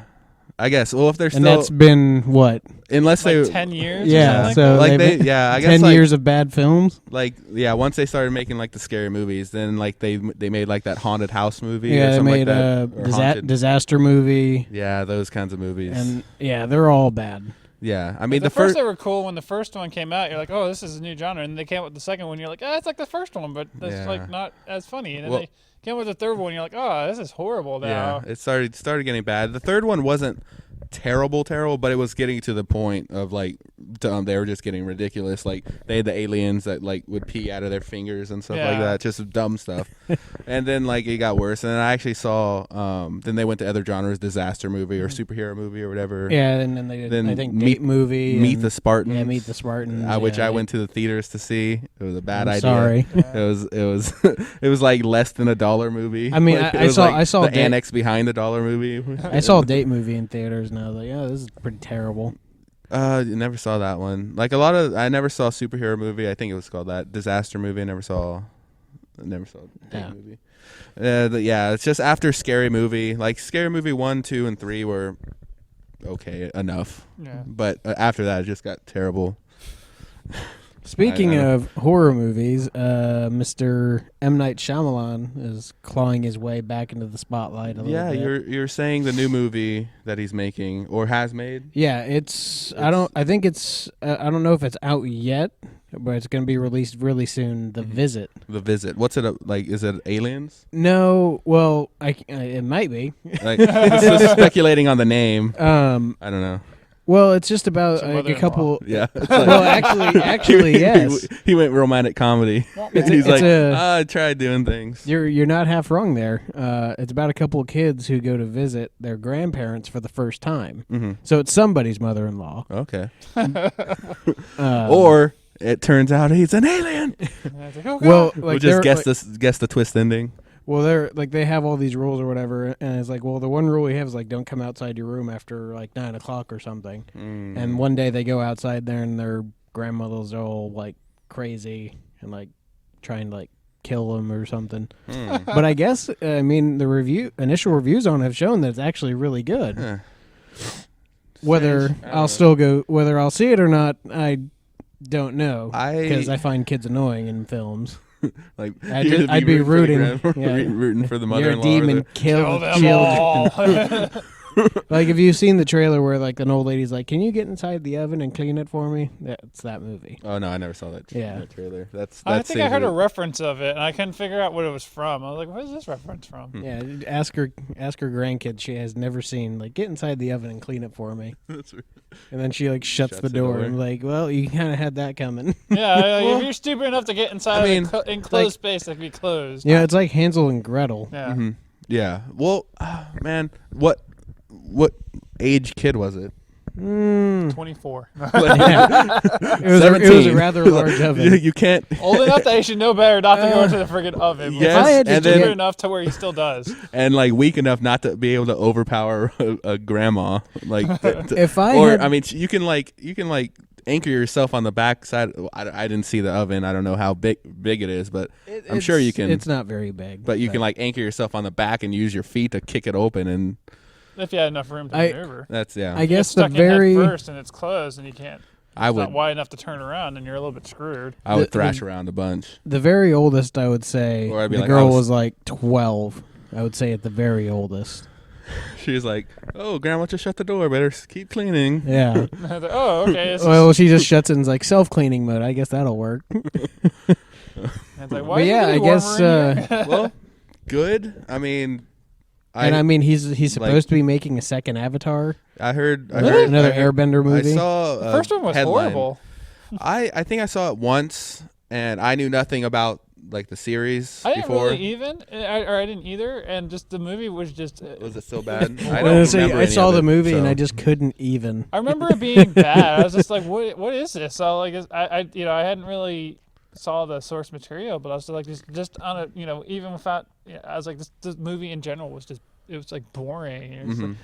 [SPEAKER 1] I guess. Well, if they're
[SPEAKER 3] and
[SPEAKER 1] still
[SPEAKER 3] that's been what?
[SPEAKER 1] unless
[SPEAKER 2] like
[SPEAKER 1] they
[SPEAKER 2] 10 years.
[SPEAKER 3] Yeah,
[SPEAKER 2] or something
[SPEAKER 3] so
[SPEAKER 1] like
[SPEAKER 3] they've-
[SPEAKER 1] they yeah I guess
[SPEAKER 3] 10
[SPEAKER 1] like,
[SPEAKER 3] years of bad films.
[SPEAKER 1] like yeah once they started making like the scary movies, then like they made like that haunted house movie or
[SPEAKER 3] Yeah, they
[SPEAKER 1] something
[SPEAKER 3] made
[SPEAKER 1] like
[SPEAKER 3] a
[SPEAKER 1] that. Or Haunted.
[SPEAKER 3] disaster movie,
[SPEAKER 1] Yeah, those kinds of movies.
[SPEAKER 3] and yeah, they're all bad.
[SPEAKER 1] yeah, I
[SPEAKER 2] But
[SPEAKER 1] mean
[SPEAKER 2] the
[SPEAKER 1] the
[SPEAKER 2] first
[SPEAKER 1] first
[SPEAKER 2] they were cool when the first one came out. You're like, oh, this is a new genre, and they came out with the second one. You're like, it's like the first one, but that's
[SPEAKER 1] Yeah.
[SPEAKER 2] like not as funny. And then
[SPEAKER 1] Well-
[SPEAKER 2] they came with the third one. You're like, oh, this is horrible now.
[SPEAKER 1] yeah it started getting bad. The third one wasn't terrible, but it was getting to the point of like they were just getting ridiculous. Like they had the aliens that like would pee out of their fingers and stuff like that, just dumb stuff. And then like it got worse. And then I actually saw then they went to other genres, disaster movie or superhero movie or whatever.
[SPEAKER 3] Yeah, and then they did I think Date movie,
[SPEAKER 1] Meet the Spartans.
[SPEAKER 3] Yeah, Meet the Spartans,
[SPEAKER 1] which I went to the theaters to see. It was a bad idea.
[SPEAKER 3] Sorry,
[SPEAKER 1] it was it was like less than $1 movie.
[SPEAKER 3] I mean,
[SPEAKER 1] like,
[SPEAKER 3] I saw
[SPEAKER 1] the annex behind the $1 movie.
[SPEAKER 3] I saw a Date movie in theaters, and I was like, oh, this is pretty terrible.
[SPEAKER 1] Never saw that one. Like I never saw a superhero movie. I think it was called that disaster movie. I never saw a Date movie. It's just after Scary Movie. Like Scary Movie 1, 2, and 3 were okay enough. Yeah. But after that, it just got terrible.
[SPEAKER 3] Speaking of horror movies, Mr. M. Night Shyamalan is clawing his way back into the spotlight a little bit.
[SPEAKER 1] You're saying the new movie that he's making or has made?
[SPEAKER 3] Yeah, I don't know if it's out yet, but it's going to be released really soon. The Visit.
[SPEAKER 1] The Visit. What's it like? Is it aliens?
[SPEAKER 3] No, well, it might be.
[SPEAKER 1] Like it's just speculating on the name. I don't know.
[SPEAKER 3] Well, it's just about a couple.
[SPEAKER 1] Yeah.
[SPEAKER 3] Well, actually, yes.
[SPEAKER 1] He went romantic comedy. He's like, I tried doing things.
[SPEAKER 3] You're not half wrong there. It's about a couple of kids who go to visit their grandparents for the first time. Mm-hmm. So it's somebody's mother-in-law.
[SPEAKER 1] Okay. Or it turns out he's an alien.
[SPEAKER 3] Well,
[SPEAKER 1] we'll just guess the twist ending.
[SPEAKER 3] Well, they have all these rules or whatever, and it's like, well, the one rule we have is like don't come outside your room after like 9 o'clock or something. And one day they go outside there, and their grandmother's all like crazy and like trying to like kill them or something. But I guess the initial reviews on it have shown that it's actually really good. Whether I'll see it or not, I don't know because I find kids annoying in films.
[SPEAKER 1] Like
[SPEAKER 3] I'd be rooting
[SPEAKER 1] for the mother-in-law.
[SPEAKER 3] You're a demon, kill children. Like, have you seen the trailer where like an old lady's like, "Can you get inside the oven and clean it for me?" That's that movie.
[SPEAKER 1] Oh no, I never saw that.
[SPEAKER 3] That
[SPEAKER 1] trailer.
[SPEAKER 2] I think I heard a reference of it, and I couldn't figure out what it was from. I was like, "What is this reference from?"
[SPEAKER 3] Yeah, ask her grandkid. She has never seen like, "Get inside the oven and clean it for me." That's right. And then she like shuts the door and like, well, you kind of had that coming.
[SPEAKER 2] Yeah, if you're stupid enough to get inside an enclosed space that can be closed.
[SPEAKER 3] Yeah, it's like Hansel and Gretel.
[SPEAKER 2] Yeah.
[SPEAKER 1] Mm-hmm. Yeah. Well, man, what age kid was it?
[SPEAKER 2] 24.
[SPEAKER 3] It was a rather large oven.
[SPEAKER 1] You can't
[SPEAKER 2] old enough that he should know better not to go into the friggin' oven.
[SPEAKER 1] Yes,
[SPEAKER 2] and then enough to where he still does.
[SPEAKER 1] And like weak enough not to be able to overpower a grandma. Like you can anchor yourself on the back side. I didn't see the oven. I don't know how big it is, but I'm sure you can.
[SPEAKER 3] It's not very big,
[SPEAKER 1] but you can like anchor yourself on the back and use your feet to kick it open and.
[SPEAKER 2] If you had enough room to maneuver.
[SPEAKER 1] That's
[SPEAKER 3] I guess
[SPEAKER 2] the very in head first and it's closed and you can't. It's not wide enough to turn around and you're a little bit screwed.
[SPEAKER 1] I would thrash around a bunch.
[SPEAKER 3] The very oldest, I would say, the girl was like 12. I would say at the very oldest.
[SPEAKER 1] She was like, "Oh, Grandma, just shut the door. Better keep cleaning."
[SPEAKER 3] Yeah.
[SPEAKER 2] Oh, okay.
[SPEAKER 3] Well, she just shuts it and is like self-cleaning mode. I guess that'll work.
[SPEAKER 2] It's like, why
[SPEAKER 3] I guess.
[SPEAKER 1] Well, good. I mean.
[SPEAKER 3] He's supposed to be making a second Avatar.
[SPEAKER 1] I heard
[SPEAKER 3] another Airbender movie.
[SPEAKER 1] I saw
[SPEAKER 2] the first one was horrible.
[SPEAKER 1] I think I saw it once, and I knew nothing about like the series
[SPEAKER 2] I didn't
[SPEAKER 1] before.
[SPEAKER 2] Really I didn't either, and just the movie was just.
[SPEAKER 1] Was it so bad?
[SPEAKER 3] I saw the movie and I just couldn't even.
[SPEAKER 2] I remember it being bad. I was just like, "What is this?" So like, I hadn't really saw the source material, but I was like, just on a even without. I was like, this movie in general was just. It was like boring. It was like,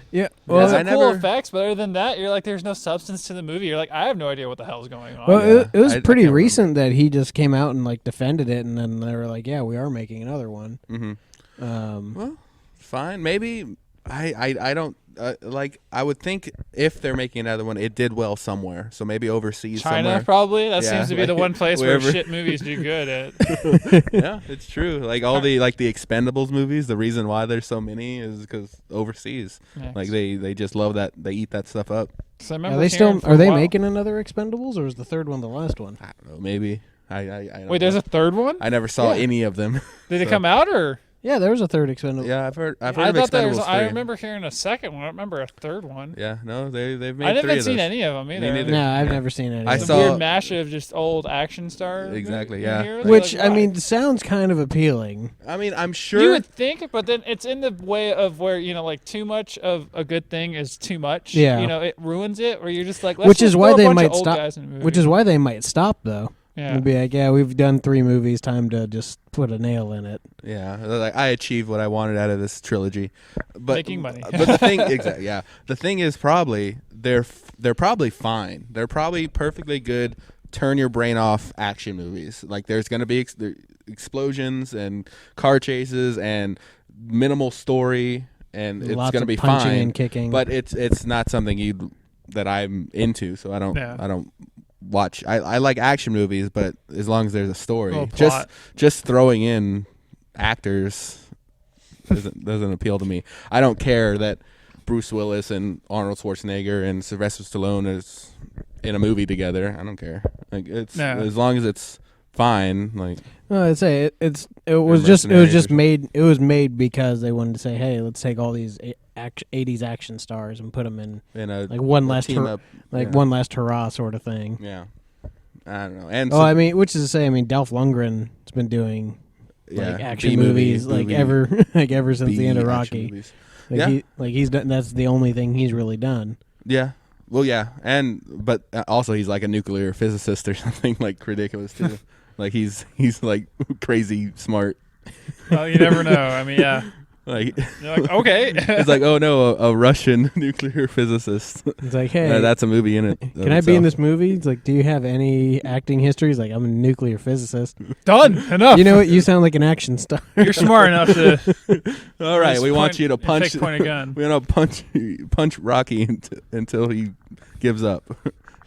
[SPEAKER 3] well,
[SPEAKER 2] it has cool effects, but other than that, you're like, there's no substance to the movie. You're like, I have no idea what the hell's going on.
[SPEAKER 3] Well, it was pretty recent that he just came out and like defended it, and then they were like, yeah, we are making another one.
[SPEAKER 1] Mm-hmm. Well, fine. Maybe I don't I would think if they're making another one, it did well somewhere. So maybe overseas,
[SPEAKER 2] China
[SPEAKER 1] somewhere.
[SPEAKER 2] Probably. That seems to be the one place where shit movies do good at.
[SPEAKER 1] Yeah, it's true. Like all the Expendables movies, the reason why there's so many is because overseas, like they just love that. They eat that stuff up.
[SPEAKER 2] So
[SPEAKER 3] are they making another Expendables, or is the third one the last one?
[SPEAKER 1] I don't know. Maybe. I don't
[SPEAKER 2] Wait,
[SPEAKER 1] know.
[SPEAKER 2] there's a third one?
[SPEAKER 1] I never saw any of them.
[SPEAKER 2] Did it come out or?
[SPEAKER 3] Yeah, there was a third Expendables.
[SPEAKER 1] Yeah, I've heard
[SPEAKER 2] I
[SPEAKER 1] of
[SPEAKER 2] thought there was.
[SPEAKER 1] Expendables 3.
[SPEAKER 2] I remember hearing a second one. I remember a third one.
[SPEAKER 1] Yeah, no, they've made
[SPEAKER 2] I
[SPEAKER 1] 3
[SPEAKER 2] haven't
[SPEAKER 1] of
[SPEAKER 2] seen
[SPEAKER 1] those.
[SPEAKER 2] any of them either.
[SPEAKER 1] Me neither.
[SPEAKER 3] No, I've never seen any.
[SPEAKER 1] I
[SPEAKER 3] of
[SPEAKER 2] It's
[SPEAKER 3] them.
[SPEAKER 2] a
[SPEAKER 1] saw-
[SPEAKER 2] weird mash of just old action stars.
[SPEAKER 1] Exactly, yeah.
[SPEAKER 3] Which
[SPEAKER 2] Like,
[SPEAKER 3] I
[SPEAKER 2] why?
[SPEAKER 3] mean sounds kind of appealing.
[SPEAKER 1] I mean, I'm sure.
[SPEAKER 2] You would think, but then it's in the way of where like too much of a good thing is too much.
[SPEAKER 3] Yeah.
[SPEAKER 2] It ruins it. Where you're just like, let's
[SPEAKER 3] Which
[SPEAKER 2] just
[SPEAKER 3] is why
[SPEAKER 2] throw a
[SPEAKER 3] they
[SPEAKER 2] bunch
[SPEAKER 3] might
[SPEAKER 2] of old
[SPEAKER 3] stop.
[SPEAKER 2] guys in a movie.
[SPEAKER 3] Which is why they might stop though.
[SPEAKER 2] Yeah.
[SPEAKER 3] And be like, yeah, we've done 3 movies. Time to just put a nail in it.
[SPEAKER 1] Yeah, like I achieved what I wanted out of this trilogy, but
[SPEAKER 2] Making money.
[SPEAKER 1] But the thing, exactly, yeah. The thing is, probably they're probably fine. They're probably perfectly good. Turn your brain off action movies. Like there's gonna be explosions and car chases and minimal story, and it's
[SPEAKER 3] Lots
[SPEAKER 1] gonna
[SPEAKER 3] of
[SPEAKER 1] be
[SPEAKER 3] punching
[SPEAKER 1] fine.
[SPEAKER 3] and kicking.
[SPEAKER 1] But it's not something that I'm into. So I don't watch. I like action movies, but as long as there's a story,
[SPEAKER 2] Well, plot.
[SPEAKER 1] just throwing in actors doesn't appeal to me. I don't care that Bruce Willis and Arnold Schwarzenegger and Sylvester Stallone is in a movie together. I don't care. Like as long as it's fine. Like
[SPEAKER 3] I'd say it was just made because they wanted to say, hey, let's take all these 80s action stars and put them in
[SPEAKER 1] a
[SPEAKER 3] like one last
[SPEAKER 1] team up,
[SPEAKER 3] one last hurrah sort of thing.
[SPEAKER 1] Yeah, I don't know. And
[SPEAKER 3] I mean, which is to say, Dolph Lundgren's been doing like action movies like ever since the end of Rocky.
[SPEAKER 1] Movies.
[SPEAKER 3] He's done. That's the only thing he's really done.
[SPEAKER 1] Yeah. Well, yeah, but also he's like a nuclear physicist or something like ridiculous too. Like he's like crazy smart.
[SPEAKER 2] Well, you never know. I mean, yeah.
[SPEAKER 1] Like
[SPEAKER 2] You're like, okay.
[SPEAKER 1] it's like, oh no, a Russian nuclear physicist.
[SPEAKER 3] It's like, hey,
[SPEAKER 1] that's a movie in it.
[SPEAKER 3] Can I be in this movie? It's like, do you have any acting history? He's like, I'm a nuclear physicist.
[SPEAKER 2] Done. Enough.
[SPEAKER 3] You know what? You sound like an action star.
[SPEAKER 2] You're smart enough to.
[SPEAKER 1] All right, we want you to punch.
[SPEAKER 2] Point a gun.
[SPEAKER 1] We want to punch Rocky until he gives up.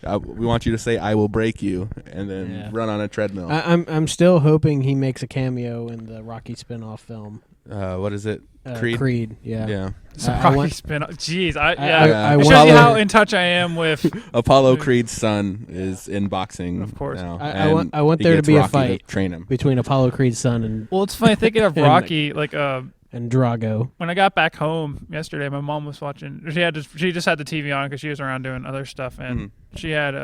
[SPEAKER 1] We want you to say "I will break you" and then run on a treadmill.
[SPEAKER 3] I'm still hoping he makes a cameo in the Rocky spin-off film.
[SPEAKER 1] What is it?
[SPEAKER 3] Creed. Yeah.
[SPEAKER 1] Yeah.
[SPEAKER 2] Rocky spin-off. Jeez,
[SPEAKER 3] I
[SPEAKER 2] it shows
[SPEAKER 3] want-
[SPEAKER 2] you how in touch I am with.
[SPEAKER 1] Apollo Creed's son is in boxing.
[SPEAKER 2] Of course.
[SPEAKER 1] now,
[SPEAKER 3] I want
[SPEAKER 1] he
[SPEAKER 3] there to
[SPEAKER 1] gets
[SPEAKER 3] be a
[SPEAKER 1] Rocky
[SPEAKER 3] fight
[SPEAKER 1] train him.
[SPEAKER 3] between Apollo Creed's son and
[SPEAKER 2] Well, it's funny thinking of
[SPEAKER 3] And,
[SPEAKER 2] Rocky. Like,
[SPEAKER 3] and Drago.
[SPEAKER 2] when I got back home yesterday, my mom was watching. She just had the TV on because she was around doing other stuff, and she had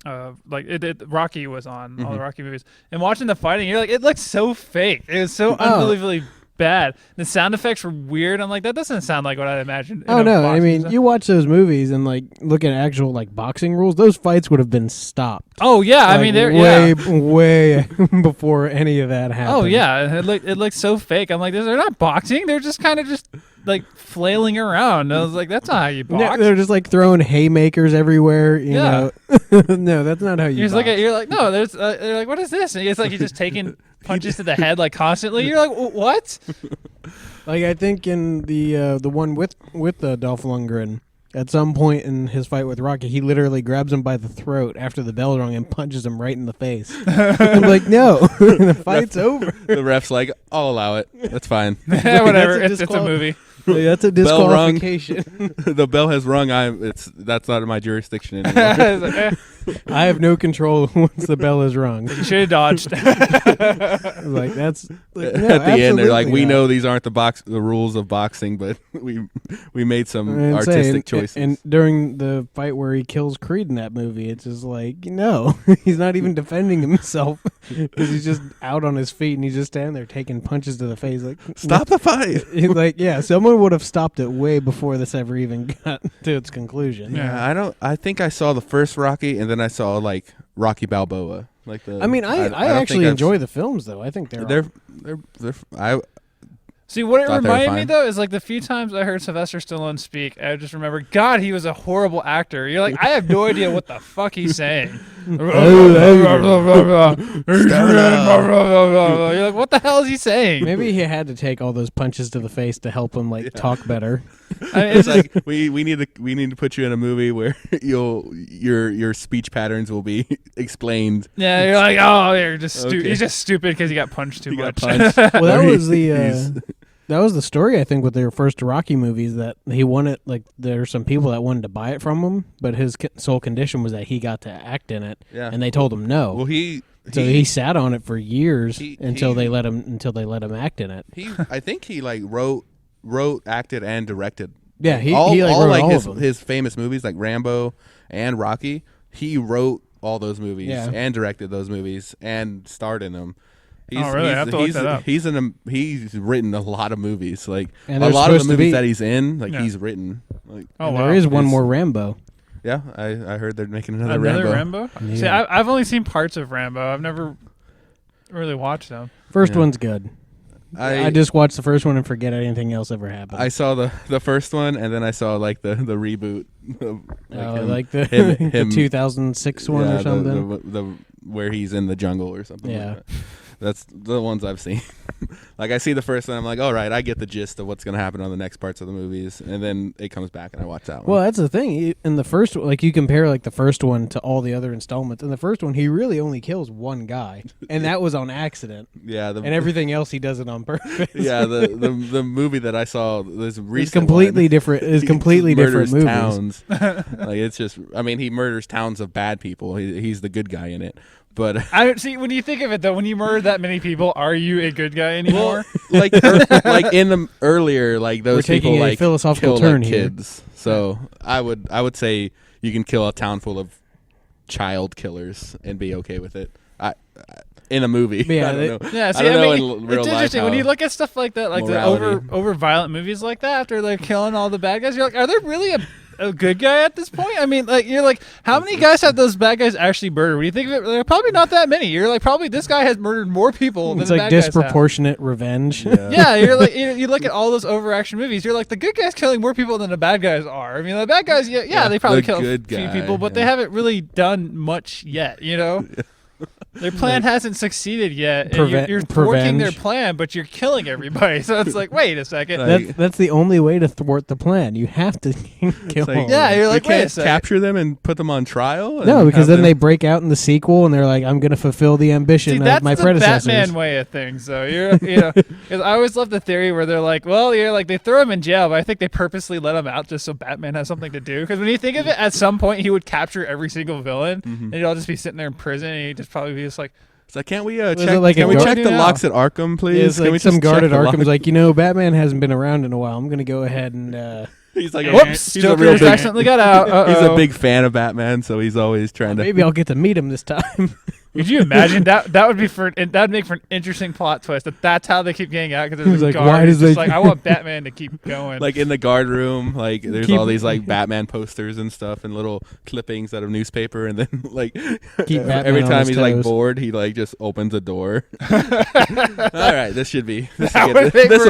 [SPEAKER 2] Rocky was on all the Rocky movies, and watching the fighting, you're like, it looks so fake. It was so unbelievably bad. The sound effects were weird. I'm like, that doesn't sound like what I imagined.
[SPEAKER 3] Oh no! I mean, you watch those movies and like look at actual like boxing rules. Those fights would have been stopped.
[SPEAKER 2] Oh yeah, I
[SPEAKER 3] Like,
[SPEAKER 2] mean, they're
[SPEAKER 3] way before any of that happened.
[SPEAKER 2] Oh yeah, it looked so fake. I'm like, they're not boxing. They're just kind of just like flailing around. I was like, that's not how you
[SPEAKER 3] No,
[SPEAKER 2] box.
[SPEAKER 3] they're just like throwing haymakers everywhere. You know, no, that's not how you.
[SPEAKER 2] You're like, no, there's. They're like, what is this? And it's like he's just taking punches to the head like constantly. You're like, what?
[SPEAKER 3] Like I think in the one with Dolph Lundgren, at some point in his fight with Rocky, he literally grabs him by the throat after the bell rung and punches him right in the face. I'm like, no, the fight's over.
[SPEAKER 1] The ref's like, I'll allow it. That's fine.
[SPEAKER 2] Yeah, whatever.
[SPEAKER 3] That's
[SPEAKER 2] It's a movie.
[SPEAKER 3] Like, that's a
[SPEAKER 1] Bell rung.
[SPEAKER 3] disqualification.
[SPEAKER 1] The bell has rung. That's not in my jurisdiction anymore.
[SPEAKER 2] It's like,
[SPEAKER 3] I have no control once the bell is rung.
[SPEAKER 2] you should have dodged.
[SPEAKER 3] Like that's like, no,
[SPEAKER 1] At the end, they're like,
[SPEAKER 3] absolutely
[SPEAKER 1] we
[SPEAKER 3] not.
[SPEAKER 1] know these aren't the rules of boxing, but we made some
[SPEAKER 3] And
[SPEAKER 1] artistic choices.
[SPEAKER 3] And during the fight where he kills Creed in that movie, it's just like, no, he's not even defending himself because he's just out on his feet and he's just standing there taking punches to the face. Like,
[SPEAKER 1] Stop the fight.
[SPEAKER 3] Like, yeah, someone would have stopped it way before this ever even got to its conclusion.
[SPEAKER 1] Yeah, I think I saw the first Rocky, and then I saw like Rocky Balboa. Like the.
[SPEAKER 3] I mean, I
[SPEAKER 1] don't
[SPEAKER 3] actually
[SPEAKER 1] think
[SPEAKER 3] enjoy the films though. I think
[SPEAKER 1] They're. I
[SPEAKER 2] See, what it
[SPEAKER 1] Thought they were
[SPEAKER 2] reminded me
[SPEAKER 1] fine.
[SPEAKER 2] though is like the few times I heard Sylvester Stallone speak, I just remember, God, he was a horrible actor. You're like, I have no idea what the fuck he's saying. You're like, what the hell is he saying?
[SPEAKER 3] Maybe he had to take all those punches to the face to help him like talk better.
[SPEAKER 2] I mean,
[SPEAKER 1] it's like we need to put you in a movie where your speech patterns will be explained.
[SPEAKER 2] yeah, you're like, oh, you're just
[SPEAKER 1] Okay.
[SPEAKER 2] he's just stupid because he got punched too
[SPEAKER 1] He got
[SPEAKER 2] much.
[SPEAKER 1] punched.
[SPEAKER 3] Well, that
[SPEAKER 1] Or
[SPEAKER 3] was
[SPEAKER 1] he's-
[SPEAKER 3] that was the story, I think, with their first Rocky movies, that he wanted, like, there were some people that wanted to buy it from him, but his sole condition was that he got to act in it,
[SPEAKER 1] Yeah.
[SPEAKER 3] and they told him no.
[SPEAKER 1] Well, he
[SPEAKER 3] So he sat on it for years until they let him act in it.
[SPEAKER 1] I think he like wrote, acted, and directed.
[SPEAKER 3] Yeah, he
[SPEAKER 1] all
[SPEAKER 3] wrote
[SPEAKER 1] like
[SPEAKER 3] all of them.
[SPEAKER 1] his famous movies like Rambo and Rocky. He wrote all those movies and directed those movies and starred in them.
[SPEAKER 2] Really? I have to look that up.
[SPEAKER 1] He's written a lot of movies. Like
[SPEAKER 3] and
[SPEAKER 1] a lot of the movies that he's in, like he's written. Like,
[SPEAKER 3] there is one more Rambo.
[SPEAKER 1] Yeah, I heard they're making another
[SPEAKER 2] Rambo.
[SPEAKER 3] Yeah.
[SPEAKER 2] See, I've only seen parts of Rambo. I've never really watched them.
[SPEAKER 3] First one's good. I just watched the first one and forget anything else ever happened.
[SPEAKER 1] I saw the first one, and then I saw like the reboot.
[SPEAKER 3] The 2006 one or something.
[SPEAKER 1] The where he's in the jungle or something.
[SPEAKER 3] Yeah.
[SPEAKER 1] Like that. That's the ones I've seen. Like I see the first one, I'm like, all right, I get the gist of what's going to happen on the next parts of the movies, and then it comes back and I watch that one.
[SPEAKER 3] Well, that's the thing. In the first, like you compare like the first one to all the other installments. In the first one, he really only kills one guy, and that was on accident.
[SPEAKER 1] Yeah,
[SPEAKER 3] and everything else he does it on purpose.
[SPEAKER 1] Yeah, the movie that I saw this recent
[SPEAKER 3] it's completely different. It's completely different movies.
[SPEAKER 1] Towns. Like it's just, I mean, he murders towns of bad people. He's the good guy in it. But
[SPEAKER 2] I see. When you think of it, though, when you murder that many people, are you a good guy anymore?
[SPEAKER 1] Well, like in the earlier, like those people like
[SPEAKER 3] philosophical
[SPEAKER 1] kill
[SPEAKER 3] turn
[SPEAKER 1] like
[SPEAKER 3] here.
[SPEAKER 1] kids. So I would say you can kill a town full of child killers and be okay with it. In a movie,
[SPEAKER 3] yeah,
[SPEAKER 1] I don't know.
[SPEAKER 2] Yeah, see,
[SPEAKER 1] I don't know in real
[SPEAKER 2] it's
[SPEAKER 1] life
[SPEAKER 2] interesting when you look at stuff like that, like
[SPEAKER 1] morality.
[SPEAKER 2] the over violent movies like that, after they're killing all the bad guys. You're like, are there really a good guy at this point? I mean, like you're like, how many guys have those bad guys actually murdered? When you think of it, there are probably not that many. You're like, probably this guy has murdered more people than
[SPEAKER 3] it's
[SPEAKER 2] the
[SPEAKER 3] like
[SPEAKER 2] bad guys
[SPEAKER 3] disproportionate revenge.
[SPEAKER 2] Yeah, you're like you look at all those overaction movies. You're like, the good guys killing more people than the bad guys are. I mean, the bad guys, they probably killed a few people, but they haven't really done much yet. You know. Their plan hasn't succeeded yet. And you're thwarting their plan, but you're killing everybody. So it's like, wait a second.
[SPEAKER 3] That's the only way to thwart the plan. You have to kill them.
[SPEAKER 2] Yeah, you're like,
[SPEAKER 1] you
[SPEAKER 2] wait a
[SPEAKER 1] can't
[SPEAKER 2] second.
[SPEAKER 1] capture them and put them on trial?
[SPEAKER 3] No, because then they break out in the sequel and they're like, I'm going to fulfill the ambition of my predecessors.
[SPEAKER 2] That's the Batman way of things, though. Because I always love the theory where they're like, well, they throw him in jail, but I think they purposely let him out just so Batman has something to do. Because when you think of it, at some point he would capture every single villain, and he'd all just be sitting there in prison, and he'd just probably be just like,
[SPEAKER 1] it's like, can't we check?
[SPEAKER 3] Like
[SPEAKER 1] can we check the locks at Arkham, please?
[SPEAKER 3] It's like some guard at Arkham's like, Batman hasn't been around in a while. I'm going to go ahead and.
[SPEAKER 1] He's like,
[SPEAKER 2] whoops, Joker's accidentally got out. Uh-oh.
[SPEAKER 1] He's a big fan of Batman, so he's always trying to.
[SPEAKER 3] Maybe I'll get to meet him this time.
[SPEAKER 2] Could you imagine that? That would be that'd make for an interesting plot twist. That's how they keep getting out because there's a guard. Why does just like, I want Batman to keep going.
[SPEAKER 1] Like in the guard room, like there's all these like Batman posters and stuff and little clippings out of newspaper, and then like every time he's like bored, he like just opens a door. All right, this will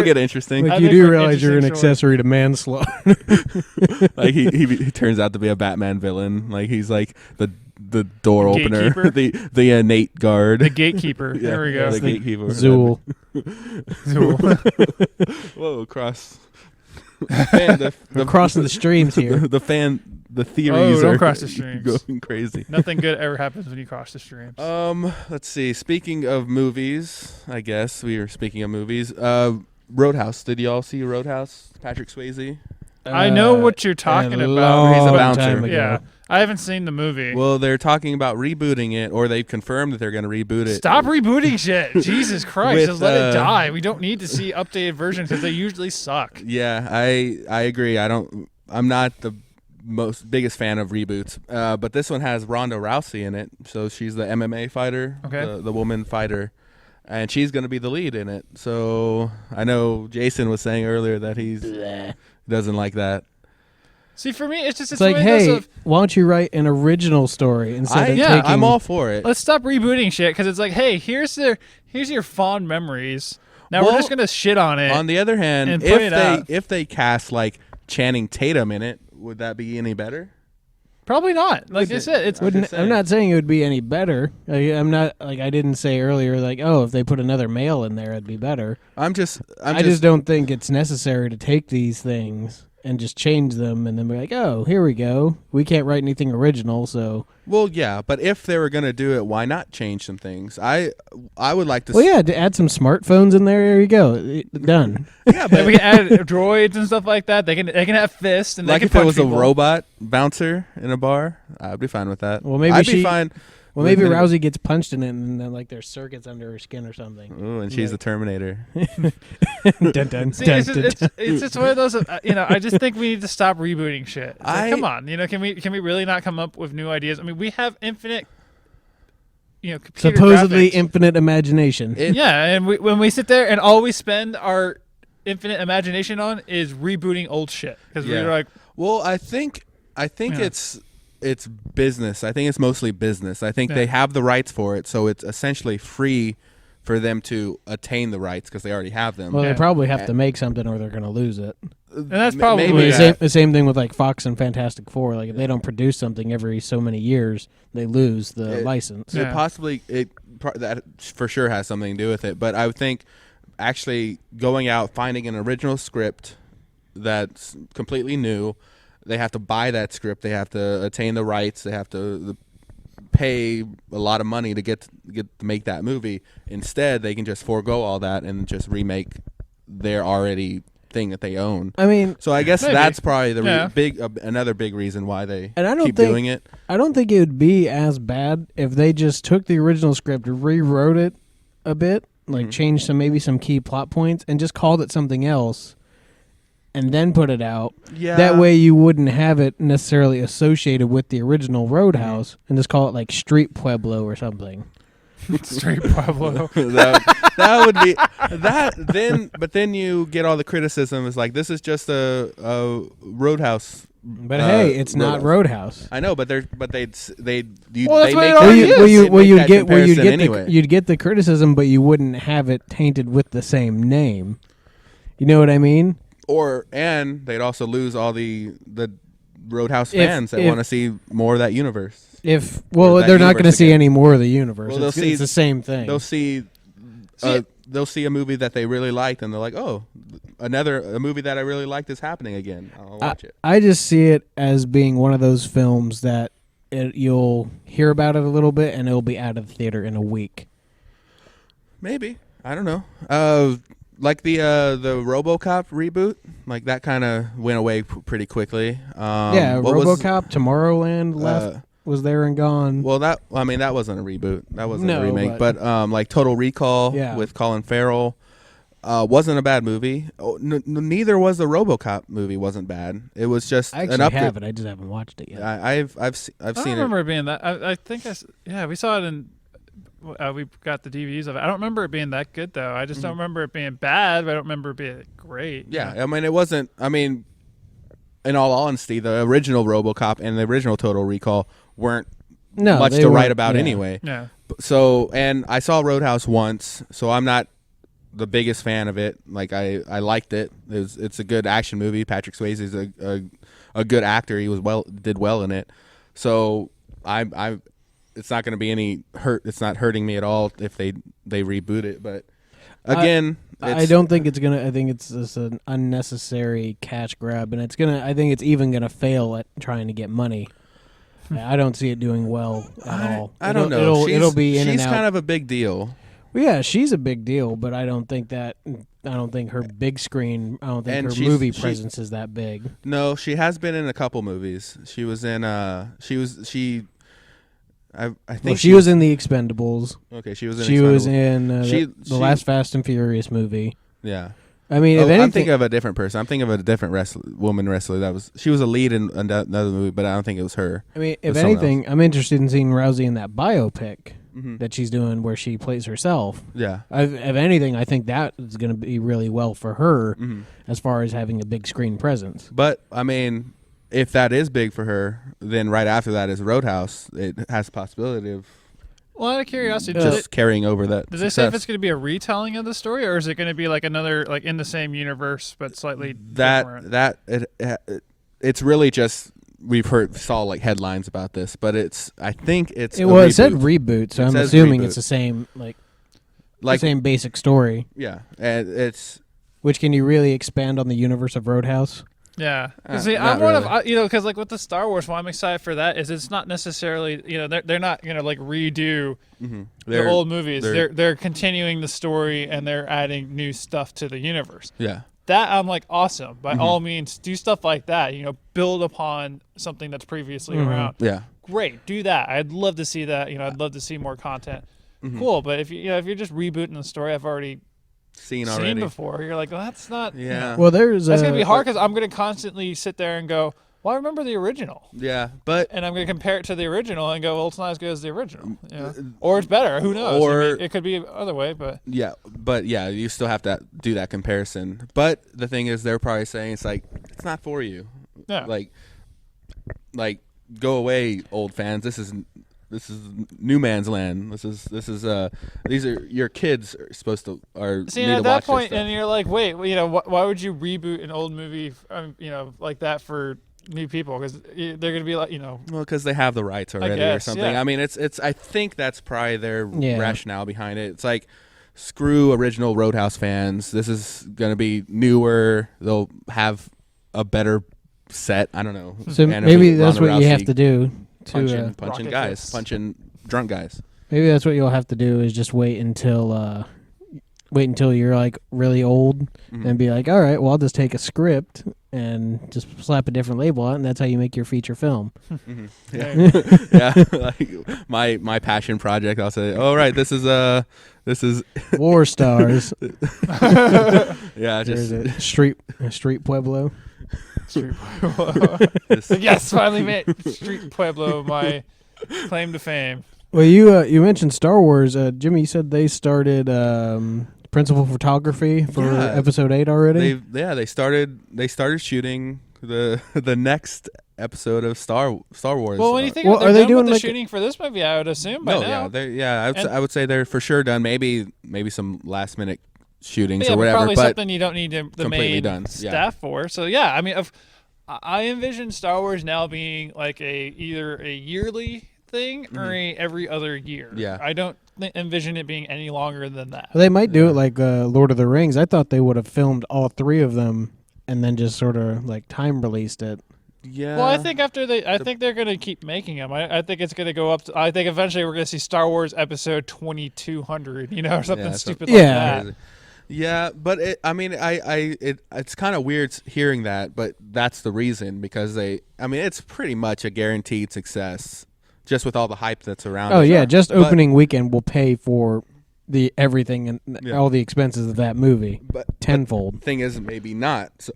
[SPEAKER 1] get interesting.
[SPEAKER 3] Like you do realize you're an accessory to manslaughter.
[SPEAKER 1] Like he turns out to be a Batman villain. Like he's like the door opener, the innate guard,
[SPEAKER 2] the gatekeeper. There we go.
[SPEAKER 1] The gatekeeper.
[SPEAKER 3] Zool.
[SPEAKER 1] Whoa, cross.
[SPEAKER 3] We're crossing the streams here.
[SPEAKER 1] The theories
[SPEAKER 2] don't
[SPEAKER 1] are
[SPEAKER 2] cross the streams.
[SPEAKER 1] Going crazy.
[SPEAKER 2] Nothing good ever happens when you cross the streams.
[SPEAKER 1] Let's see. Speaking of movies, I guess we were speaking of movies. Roadhouse. Did y'all see Roadhouse? Patrick Swayze.
[SPEAKER 2] I know what you're talking
[SPEAKER 1] about. He's a bouncer.
[SPEAKER 2] Yeah. I haven't seen the movie.
[SPEAKER 1] Well, they're talking about rebooting it, or they've confirmed that they're going to reboot it.
[SPEAKER 2] Stop rebooting shit. Jesus Christ. Just let it die. We don't need to see updated versions because they usually suck.
[SPEAKER 1] Yeah, I agree. I'm not the biggest fan of reboots, but this one has Ronda Rousey in it. So she's the MMA fighter, the woman fighter, and she's going to be the lead in it. So I know Jason was saying earlier that he doesn't like that.
[SPEAKER 2] See, for me, it's
[SPEAKER 3] like, hey, why don't you write an original story instead of taking...
[SPEAKER 1] I'm all for it.
[SPEAKER 2] Let's stop rebooting shit because it's like, hey, here's your fond memories. Now we're just gonna shit on it.
[SPEAKER 1] On the other hand, if they cast like Channing Tatum in it, would that be any better?
[SPEAKER 2] Probably not. Like I said,
[SPEAKER 3] I'm not saying it would be any better. I'm not like I didn't say earlier. Like, if they put another male in there, it'd be better. I just don't think it's necessary to take these things and just change them and then be like, here we go. We can't write anything original, so...
[SPEAKER 1] Well, yeah, but if they were going to do it, why not change some things? I would like to...
[SPEAKER 3] Well, yeah, to add some smartphones in there you go. Done.
[SPEAKER 2] Yeah, but we can add droids and stuff like that. They can have fists and
[SPEAKER 1] like
[SPEAKER 2] they can punch
[SPEAKER 1] if it was
[SPEAKER 2] people.
[SPEAKER 1] a robot bouncer in a bar, I'd be fine with that.
[SPEAKER 3] Well, maybe
[SPEAKER 1] I'd be fine.
[SPEAKER 3] Well, maybe Rousey gets punched in it, and then like there's circuits under her skin or something.
[SPEAKER 1] Ooh, and she's the Terminator.
[SPEAKER 3] Dun, dun,
[SPEAKER 2] See,
[SPEAKER 3] dun,
[SPEAKER 2] it's
[SPEAKER 3] dun,
[SPEAKER 2] just,
[SPEAKER 3] dun.
[SPEAKER 2] it's just one of those. I just think we need to stop rebooting shit. It's like, come on, can we really not come up with new ideas? I mean, we have infinite, computer
[SPEAKER 3] Supposedly
[SPEAKER 2] graphics.
[SPEAKER 3] infinite imagination.
[SPEAKER 2] Yeah, and when we sit there and all we spend our infinite imagination on is rebooting old shit because we're like,
[SPEAKER 1] well, I think it's business. I think it's mostly business. I think they have the rights for it, so it's essentially free for them to attain the rights because they already have them.
[SPEAKER 3] Well, they probably have to make something or they're going to lose it.
[SPEAKER 2] and that's probably
[SPEAKER 1] maybe
[SPEAKER 3] The same thing with like Fox and Fantastic Four. Like if they don't produce something every so many years, they lose the license.
[SPEAKER 1] It possibly that for sure has something to do with it. But I would think actually going out finding an original script that's completely new. They have to buy that script. They have to attain the rights. They have to pay a lot of money to get to make that movie. Instead, they can just forego all that and just remake their already thing that they own.
[SPEAKER 3] I mean,
[SPEAKER 1] So I guess
[SPEAKER 2] maybe.
[SPEAKER 1] that's probably the
[SPEAKER 2] Yeah.
[SPEAKER 1] another big reason why they
[SPEAKER 3] And I don't
[SPEAKER 1] keep
[SPEAKER 3] think-
[SPEAKER 1] doing it.
[SPEAKER 3] I don't think it would be as bad if they just took the original script, rewrote it a bit, like changed maybe some key plot points, and just called it something else, and then put it out.
[SPEAKER 1] Yeah.
[SPEAKER 3] That way you wouldn't have it necessarily associated with the original Roadhouse, and just call it like Street Pueblo or something.
[SPEAKER 2] straight Pueblo.
[SPEAKER 1] that would be that then. But then you get all the criticism. Is like this is just a Roadhouse.
[SPEAKER 3] But hey, it's not Roadhouse.
[SPEAKER 1] I know, but they
[SPEAKER 2] Well, that's
[SPEAKER 1] they
[SPEAKER 2] what it
[SPEAKER 1] make
[SPEAKER 2] already
[SPEAKER 1] that-
[SPEAKER 2] is.
[SPEAKER 1] they make that comparison anyway.
[SPEAKER 3] you'd get the criticism, but you wouldn't have it tainted with the same name. You know what I mean?
[SPEAKER 1] And they'd also lose all the Roadhouse
[SPEAKER 3] If-
[SPEAKER 1] fans that
[SPEAKER 3] if-
[SPEAKER 1] want to see more of that universe.
[SPEAKER 3] Or
[SPEAKER 1] that
[SPEAKER 3] they're not going to
[SPEAKER 1] universe
[SPEAKER 3] see
[SPEAKER 1] again.
[SPEAKER 3] any more of the universe.
[SPEAKER 1] Well,
[SPEAKER 3] It's the same thing.
[SPEAKER 1] They'll see a movie that they really liked, and they're like, "Oh, a movie that I really liked is happening again. I'll watch it."
[SPEAKER 3] I just see it as being one of those films that you'll hear about it a little bit, and it'll be out of the theater in a week.
[SPEAKER 1] Maybe, I don't know. Like the RoboCop reboot, like that kind of went away pretty quickly.
[SPEAKER 3] Yeah,
[SPEAKER 1] what was-
[SPEAKER 3] RoboCop, Tomorrowland was there and gone.
[SPEAKER 1] Well, that wasn't a reboot. That wasn't
[SPEAKER 3] No,
[SPEAKER 1] a remake. But like Total Recall
[SPEAKER 3] Yeah.
[SPEAKER 1] with Colin Farrell wasn't a bad movie. Oh, neither was the RoboCop movie. Wasn't bad. It was just
[SPEAKER 3] I
[SPEAKER 1] an
[SPEAKER 3] actually
[SPEAKER 1] upgrade.
[SPEAKER 3] have it. I just haven't watched it yet.
[SPEAKER 1] I've
[SPEAKER 2] I
[SPEAKER 1] seen
[SPEAKER 2] don't
[SPEAKER 1] it.
[SPEAKER 2] remember it being that. I think we saw it in. We got the DVDs of it. I don't remember it being that good though. I just don't remember it being bad. But I don't remember it being great.
[SPEAKER 1] Yeah, I mean, it wasn't. I mean, in all honesty, the original RoboCop and the original Total Recall weren't much
[SPEAKER 3] they
[SPEAKER 1] to write
[SPEAKER 3] weren't-
[SPEAKER 1] about
[SPEAKER 3] yeah.
[SPEAKER 1] anyway.
[SPEAKER 2] Yeah.
[SPEAKER 1] So, and I saw Roadhouse once, so I'm not the biggest fan of it. Like I liked it. It's a good action movie. Patrick Swayze is a good actor. He did well in it. So I it's not going to be any hurt. It's not hurting me at all if they reboot it. But again,
[SPEAKER 3] I don't think it's gonna. I think it's just an unnecessary cash grab, and it's gonna. I think it's even gonna fail at trying to get money. I don't see it doing well at all.
[SPEAKER 1] I don't know.
[SPEAKER 3] It'll be in and
[SPEAKER 1] She's
[SPEAKER 3] out.
[SPEAKER 1] kind of a big deal.
[SPEAKER 3] Well, yeah, she's a big deal, but I don't think that. I don't think her big screen. I don't think
[SPEAKER 1] And
[SPEAKER 3] her
[SPEAKER 1] she's-
[SPEAKER 3] movie
[SPEAKER 1] she-
[SPEAKER 3] presence is that big.
[SPEAKER 1] No, she has been in a couple movies. She was in. I think
[SPEAKER 3] Well, she was in The Expendables.
[SPEAKER 1] Okay, she was in.
[SPEAKER 3] She was
[SPEAKER 1] Expendables.
[SPEAKER 3] in
[SPEAKER 1] She-
[SPEAKER 3] the last Fast and Furious movie.
[SPEAKER 1] Yeah.
[SPEAKER 3] I mean, if
[SPEAKER 1] I'm
[SPEAKER 3] anything,
[SPEAKER 1] thinking of a different person. I'm thinking of a different woman wrestler. She was a lead in another movie, but I don't think it was her.
[SPEAKER 3] I mean,
[SPEAKER 1] It
[SPEAKER 3] if
[SPEAKER 1] was someone
[SPEAKER 3] anything, I'm interested in seeing Rousey in that biopic
[SPEAKER 1] Mhm.
[SPEAKER 3] that she's doing where she plays herself.
[SPEAKER 1] Yeah.
[SPEAKER 3] If anything, I think that is going to be really well for her
[SPEAKER 1] Mhm.
[SPEAKER 3] as far as having a big screen presence.
[SPEAKER 1] But I mean, if that is big for her, then right after that is Roadhouse. It has the possibility of
[SPEAKER 2] Well, out of curiosity,
[SPEAKER 1] just carrying over that.
[SPEAKER 2] does they say if
[SPEAKER 1] success.
[SPEAKER 2] it's going to be a retelling of the story, or is it going to be like another, like in the same universe but slightly different?
[SPEAKER 1] It's really just saw like headlines about this, but I think it's
[SPEAKER 3] It said
[SPEAKER 1] reboot.
[SPEAKER 3] reboot, so
[SPEAKER 1] It
[SPEAKER 3] I'm
[SPEAKER 1] says
[SPEAKER 3] assuming
[SPEAKER 1] reboot.
[SPEAKER 3] it's the same
[SPEAKER 1] like
[SPEAKER 3] the same basic story.
[SPEAKER 1] yeah, and it's
[SPEAKER 3] Which can you really expand on the universe of Roadhouse?
[SPEAKER 2] Yeah, see,
[SPEAKER 1] not
[SPEAKER 2] I'm one
[SPEAKER 1] really.
[SPEAKER 2] of because like with the Star Wars, why I'm excited for that is it's not necessarily they're not gonna like redo the old movies. They're continuing the story and they're adding new stuff to the universe.
[SPEAKER 1] yeah.
[SPEAKER 2] That I'm like awesome. By all means, do stuff like that. Build upon something that's previously around.
[SPEAKER 1] Yeah.
[SPEAKER 2] great, do that. I'd love to see that. I'd love to see more content. Cool, but if you're just rebooting the story I've already
[SPEAKER 1] seen
[SPEAKER 2] before, you're like, well, that's not.
[SPEAKER 1] Yeah.
[SPEAKER 3] Well,
[SPEAKER 2] that's gonna be hard because I'm gonna constantly sit there and go, well, I remember the original.
[SPEAKER 1] Yeah, but
[SPEAKER 2] and I'm gonna compare it to the original and go, well, it's not as good as the original. Or it's better. Who knows?
[SPEAKER 1] Or
[SPEAKER 2] it could be other way, but
[SPEAKER 1] you still have to do that comparison. But the thing is, they're probably saying it's not for you.
[SPEAKER 2] Yeah.
[SPEAKER 1] Like go away, old fans. This is new man's land. These are your kids are supposed to
[SPEAKER 2] see,
[SPEAKER 1] need
[SPEAKER 2] at
[SPEAKER 1] to
[SPEAKER 2] that
[SPEAKER 1] watch
[SPEAKER 2] point,
[SPEAKER 1] this
[SPEAKER 2] and you're like, wait, why would you reboot an old movie, like that for new people? Because they're gonna be like,
[SPEAKER 1] well, because they have the rights already or something.
[SPEAKER 2] Yeah.
[SPEAKER 1] I mean, it's. I think that's probably their rationale behind it. It's like, screw original Roadhouse fans. This is gonna be newer. They'll have a better set. I don't know.
[SPEAKER 3] So maybe that's what you have to do.
[SPEAKER 1] Punching guys, punching drunk guys.
[SPEAKER 3] Maybe that's what you'll have to do is just wait until you're like really old and be like, all right, well, I'll just take a script and just slap a different label on it, and that's how you make your feature film.
[SPEAKER 1] Yeah. Like my passion project. I'll say, all right, this is
[SPEAKER 3] War Stars.
[SPEAKER 1] Yeah, just
[SPEAKER 3] Street Pueblo.
[SPEAKER 2] Street Pueblo. Yes, finally made Street Pueblo my claim to fame.
[SPEAKER 3] Well, you mentioned Star Wars. Jimmy, you said they started principal photography for episode 8 already.
[SPEAKER 1] They started shooting the next episode of Star Wars.
[SPEAKER 2] Well, when you think are they doing the shooting for this movie, I would assume by now.
[SPEAKER 1] I would say they're for sure done. Maybe some last minute shootings or whatever,
[SPEAKER 2] probably
[SPEAKER 1] but
[SPEAKER 2] something you don't need the main
[SPEAKER 1] done.
[SPEAKER 2] staff for. So I mean, I envision Star Wars now being like either a yearly thing or a every other year.
[SPEAKER 1] Yeah,
[SPEAKER 2] I don't envision it being any longer than that.
[SPEAKER 3] Well, they might do it like Lord of the Rings. I thought they would have filmed all 3 of them and then just sort of like time released it.
[SPEAKER 1] Yeah.
[SPEAKER 2] Well, I think I think they're going to keep making them. I think it's going to go up to, I think eventually we're going to see Star Wars episode 2200, or something stupid like that.
[SPEAKER 1] Yeah, but it's kind of weird hearing that, but that's the reason, because it's pretty much a guaranteed success just with all the hype that's around it.
[SPEAKER 3] Oh yeah, just opening weekend will pay for the everything and all the expenses of that movie, but tenfold.
[SPEAKER 1] Thing is, maybe not.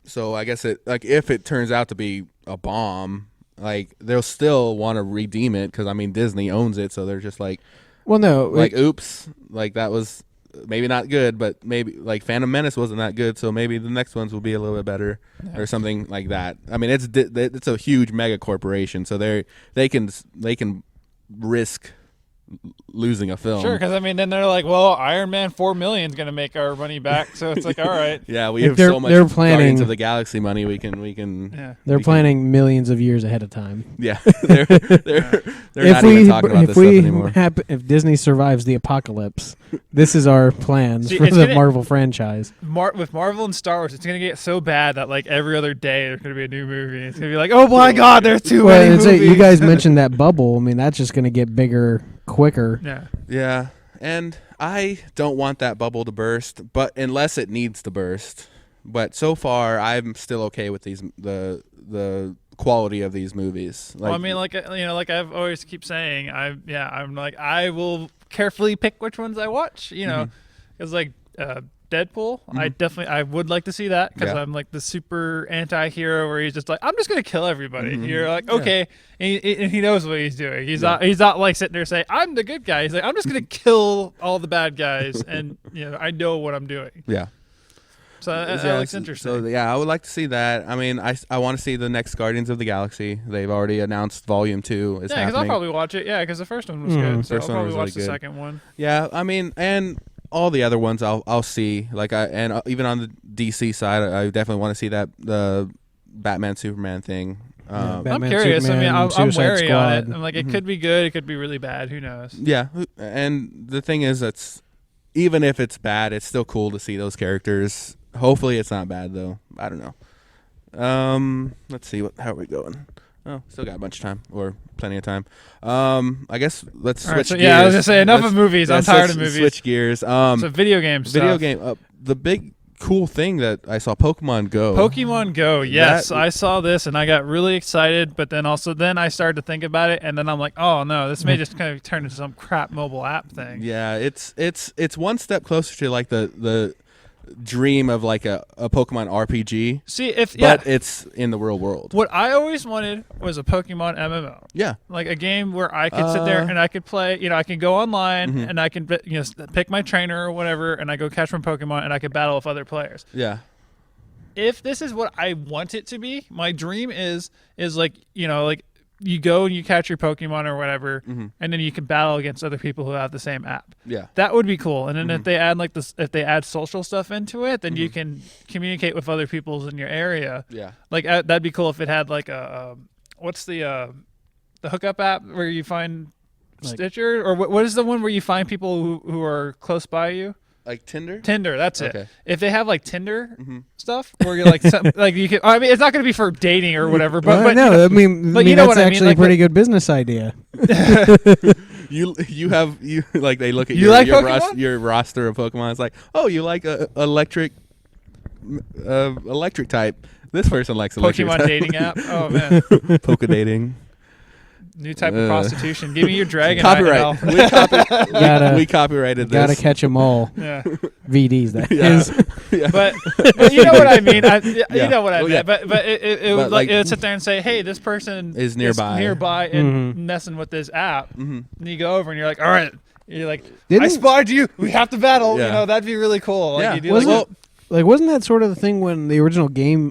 [SPEAKER 1] So I guess if it turns out to be a bomb, they'll still want to redeem it, because Disney owns it, so they're just like,
[SPEAKER 3] well, no,
[SPEAKER 1] oops, that was maybe not good, but maybe Phantom Menace wasn't that good, so maybe the next ones will be a little bit better or something like that. It's a huge mega corporation, so they can risk losing a film.
[SPEAKER 2] Sure, because then they're like, well, Iron Man 4 million is going to make our money back, so it's like, all right.
[SPEAKER 1] Yeah, we have so much Guardians of the Galaxy money. We can.
[SPEAKER 3] They're planning millions of years ahead of time.
[SPEAKER 1] Yeah, they're not even talking about this stuff anymore.
[SPEAKER 3] If Disney survives the apocalypse, this is our plans for the Marvel franchise.
[SPEAKER 2] With Marvel and Star Wars, it's going to get so bad that every other day there's going to be a new movie. It's going to be like, oh my God, there's too many movies.
[SPEAKER 3] You guys mentioned that bubble. That's just going to get bigger quicker.
[SPEAKER 1] Yeah, and I don't want that bubble to burst, but unless it needs to burst. But so far, I'm still okay with the quality of these movies.
[SPEAKER 2] I've always keep saying, I will carefully pick which ones I watch. Because Deadpool, I would like to see that, because I'm the super anti-hero where he's just like, I'm just gonna kill everybody. You're like, okay, and he knows what he's doing. He's not sitting there saying, I'm the good guy. He's like, I'm just gonna kill all the bad guys, and I know what I'm doing.
[SPEAKER 1] Yeah.
[SPEAKER 2] So it's interesting.
[SPEAKER 1] So I would like to see that. I want to see the next Guardians of the Galaxy. They've already announced Volume 2 is happening.
[SPEAKER 2] Because I'll probably watch it. Yeah, because the first one was good. So I'll probably watch the second one.
[SPEAKER 1] Yeah, and all the other ones I'll see. Even on the DC side, I definitely want to see that the Batman Superman thing.
[SPEAKER 2] I'm curious.
[SPEAKER 3] Superman,
[SPEAKER 2] I'm wary
[SPEAKER 3] Squad.
[SPEAKER 2] on it. I'm like, it could be good. It could be really bad. Who knows?
[SPEAKER 1] Yeah, and the thing is, even if it's bad, it's still cool to see those characters. Hopefully, it's not bad though. I don't know. Let's see how are we going. Oh, still got a bunch of time, or plenty of time. I guess let's switch gears.
[SPEAKER 2] Yeah, I was gonna say enough of movies. I'm tired of movies.
[SPEAKER 1] Switch gears.
[SPEAKER 2] So video games.
[SPEAKER 1] The big cool thing that I saw, Pokemon Go.
[SPEAKER 2] Pokemon Go, yes. I saw this and I got really excited, but then I started to think about it, and then I'm like, oh no, this may just kind of turn into some crap mobile app thing.
[SPEAKER 1] Yeah, it's one step closer to like the dream of like a Pokemon RPG.
[SPEAKER 2] See,
[SPEAKER 1] but it's in the real world.
[SPEAKER 2] What I always wanted was a Pokemon MMO.
[SPEAKER 1] Yeah,
[SPEAKER 2] like a game where I could sit there and I could play. I can go online and I can pick my trainer or whatever, and I go catch my Pokemon and I could battle with other players.
[SPEAKER 1] Yeah.
[SPEAKER 2] If this is what I want it to be, my dream is like like you go and you catch your Pokemon or whatever, and then you can battle against other people who have the same app.
[SPEAKER 1] Yeah,
[SPEAKER 2] that would be cool. And then if they add if they add social stuff into it, then you can communicate with other people in your area.
[SPEAKER 1] Yeah,
[SPEAKER 2] like that'd be cool if it had like a what's the hookup app where you find Stitcher, or what is the one where you find people who are close by you?
[SPEAKER 1] Like Tinder?
[SPEAKER 2] Tinder, that's
[SPEAKER 1] okay.
[SPEAKER 2] it. If they have like Tinder stuff, where you're like, like you can. I mean, it's not going to be for dating or whatever. But
[SPEAKER 3] no, I mean, that's actually
[SPEAKER 2] like,
[SPEAKER 3] a pretty good business idea.
[SPEAKER 1] You like they look at your roster of Pokemon. It's like, oh, you like electric type. This person likes electric
[SPEAKER 2] Pokemon
[SPEAKER 1] type.
[SPEAKER 2] dating app. Oh man,
[SPEAKER 1] Poke dating.
[SPEAKER 2] New type of prostitution. Give me your dragon.
[SPEAKER 1] Copyright. We copyrighted this.
[SPEAKER 3] Gotta catch them all.
[SPEAKER 2] Yeah.
[SPEAKER 3] VDs, that is.
[SPEAKER 1] Yeah.
[SPEAKER 2] But you know what I mean. You know what I mean.
[SPEAKER 1] Yeah.
[SPEAKER 2] But it would sit there and say, hey, this person
[SPEAKER 1] is nearby
[SPEAKER 2] and messing with this app. And you go over and you're like, all right. You're like,
[SPEAKER 3] Didn't-
[SPEAKER 2] I spotted you. We have to battle.
[SPEAKER 1] Yeah.
[SPEAKER 2] That'd be really cool. Like,
[SPEAKER 1] Yeah.
[SPEAKER 2] you do
[SPEAKER 3] Wasn't that sort of the thing when the original Game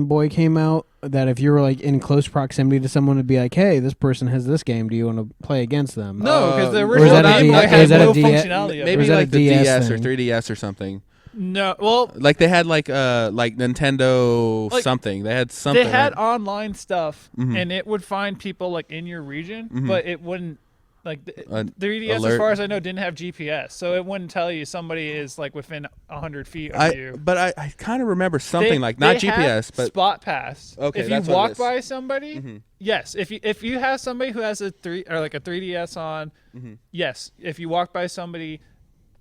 [SPEAKER 3] Boy came out, that if you were like in close proximity to someone, it'd be like, hey, this person has this game, do you want to play against them?
[SPEAKER 2] No, because the
[SPEAKER 3] Or is
[SPEAKER 2] original
[SPEAKER 3] that a
[SPEAKER 2] Game Boy
[SPEAKER 3] D-
[SPEAKER 2] had
[SPEAKER 3] is that a
[SPEAKER 2] no
[SPEAKER 3] D-
[SPEAKER 2] functionality.
[SPEAKER 1] Maybe
[SPEAKER 3] is that
[SPEAKER 1] like
[SPEAKER 3] a
[SPEAKER 1] the DS or
[SPEAKER 3] thing?
[SPEAKER 1] 3DS or something.
[SPEAKER 2] No, well,
[SPEAKER 1] Like they had like Nintendo
[SPEAKER 2] Like,
[SPEAKER 1] something. They had something.
[SPEAKER 2] they had
[SPEAKER 1] like,
[SPEAKER 2] online stuff, and it would find people like in your region, but it wouldn't. Like the 3DS,
[SPEAKER 1] alert.
[SPEAKER 2] as far as I know, didn't have GPS, so it wouldn't tell you somebody is like within 100 feet of you.
[SPEAKER 1] But I kind of remember something
[SPEAKER 2] They-
[SPEAKER 1] like not
[SPEAKER 2] they have
[SPEAKER 1] GPS, but
[SPEAKER 2] Spot Pass.
[SPEAKER 1] Okay,
[SPEAKER 2] if
[SPEAKER 1] that's
[SPEAKER 2] you
[SPEAKER 1] what it
[SPEAKER 2] walk
[SPEAKER 1] is.
[SPEAKER 2] by somebody, yes. If you have somebody who has a 3DS on, yes. If you walk by somebody,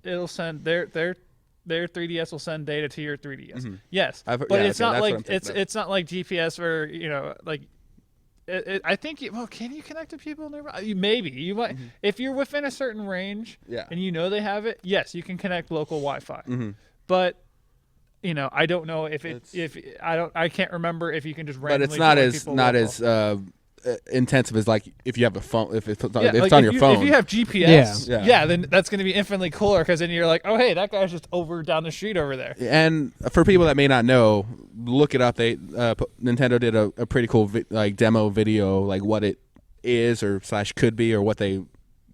[SPEAKER 2] it'll send their 3DS will send data to your 3DS. Yes, but it's not like it's not like GPS where like. I think. Can you connect to people nearby? Maybe you might. If you're within a certain range, and they have it. Yes, you can connect local Wi-Fi. But I don't know if I can't remember if you can just randomly.
[SPEAKER 1] But it's not as intensive as like if you have a phone. If it's on your phone.
[SPEAKER 2] If you have GPS, then that's going to be infinitely cooler because then you're like, oh hey, that guy's just over down the street over there.
[SPEAKER 1] And for people that may not know, look it up. They Nintendo did a pretty cool demo video, like what it is or / could be or what they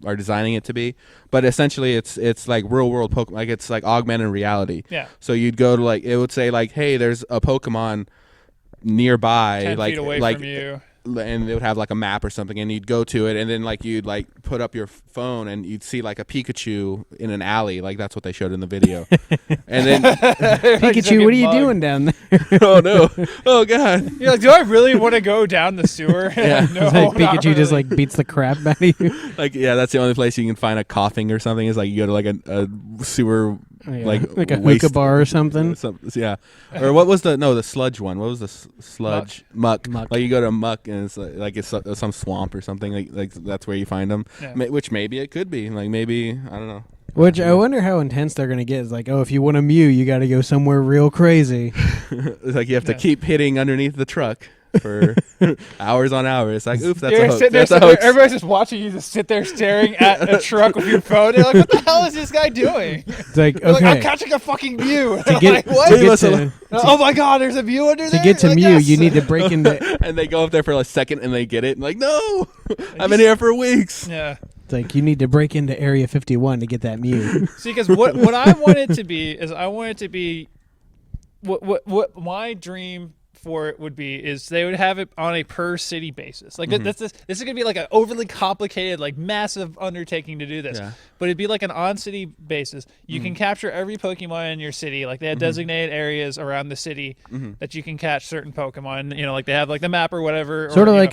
[SPEAKER 1] are designing it to be. But essentially, it's like real world Pokemon. Like it's like augmented reality.
[SPEAKER 2] Yeah.
[SPEAKER 1] So you'd go to it would say like, hey, there's a Pokemon nearby,
[SPEAKER 2] 10 feet away from you.
[SPEAKER 1] And they would have like a map or something, and you'd go to it, and then like you'd like put up your phone, and you'd see like a Pikachu in an alley, like that's what they showed in the video. And then
[SPEAKER 3] Pikachu, what are you doing down there?
[SPEAKER 1] oh no, oh god,
[SPEAKER 2] you're like, do I really want to go down the sewer?
[SPEAKER 1] Yeah.
[SPEAKER 2] No,
[SPEAKER 3] It's like
[SPEAKER 2] not
[SPEAKER 3] Pikachu
[SPEAKER 2] really.
[SPEAKER 3] just like beats the crap out of you.
[SPEAKER 1] like that's the only place you can find a coughing or something is like you go to like a sewer.
[SPEAKER 3] Yeah.
[SPEAKER 1] Like
[SPEAKER 3] a
[SPEAKER 1] waste-
[SPEAKER 3] hookah bar or something.
[SPEAKER 1] Yeah. Or what was the sludge one? What was the sludge? Muck.
[SPEAKER 3] Muck.
[SPEAKER 1] Like you go to muck and it's some swamp or something. Like that's where you find them.
[SPEAKER 2] Yeah.
[SPEAKER 1] Which maybe it could be. Like maybe I don't know.
[SPEAKER 3] Which I wonder how intense they're gonna get. Is like, oh, if you want to Mew, you got to go somewhere real crazy.
[SPEAKER 1] It's like you have to keep hitting underneath the truck for hours on hours. It's like, oops, that's
[SPEAKER 2] You're
[SPEAKER 1] a hoax.
[SPEAKER 2] sitting there,
[SPEAKER 1] That's a hoax.
[SPEAKER 2] everybody's just watching you just sit there staring at a truck with your phone. You're like, what the hell is this guy doing?
[SPEAKER 3] It's like,
[SPEAKER 2] You're like, I'm
[SPEAKER 3] okay,
[SPEAKER 2] catching a fucking Mew.
[SPEAKER 3] to get,
[SPEAKER 2] like, what?
[SPEAKER 3] to get to,
[SPEAKER 2] Oh my god, there's a Mew under there?
[SPEAKER 3] to get to
[SPEAKER 2] Like,
[SPEAKER 3] Mew,
[SPEAKER 2] yes.
[SPEAKER 3] you need to break into.
[SPEAKER 1] And they go up there for a second and they get it. And like, no, I've been here for weeks.
[SPEAKER 2] Yeah.
[SPEAKER 3] It's like you need to break into Area 51 to get that Mew.
[SPEAKER 2] See, because what I want it to be is I want it to be what my dream for it would be is they would have it on a per city basis. Like this is gonna be like an overly complicated, like massive undertaking to do this. Yeah. But it'd be like an on city basis. You can capture every Pokemon in your city. Like they have designated areas around the city that you can catch certain Pokemon. You know, like they have like the map or whatever.
[SPEAKER 3] Sort of like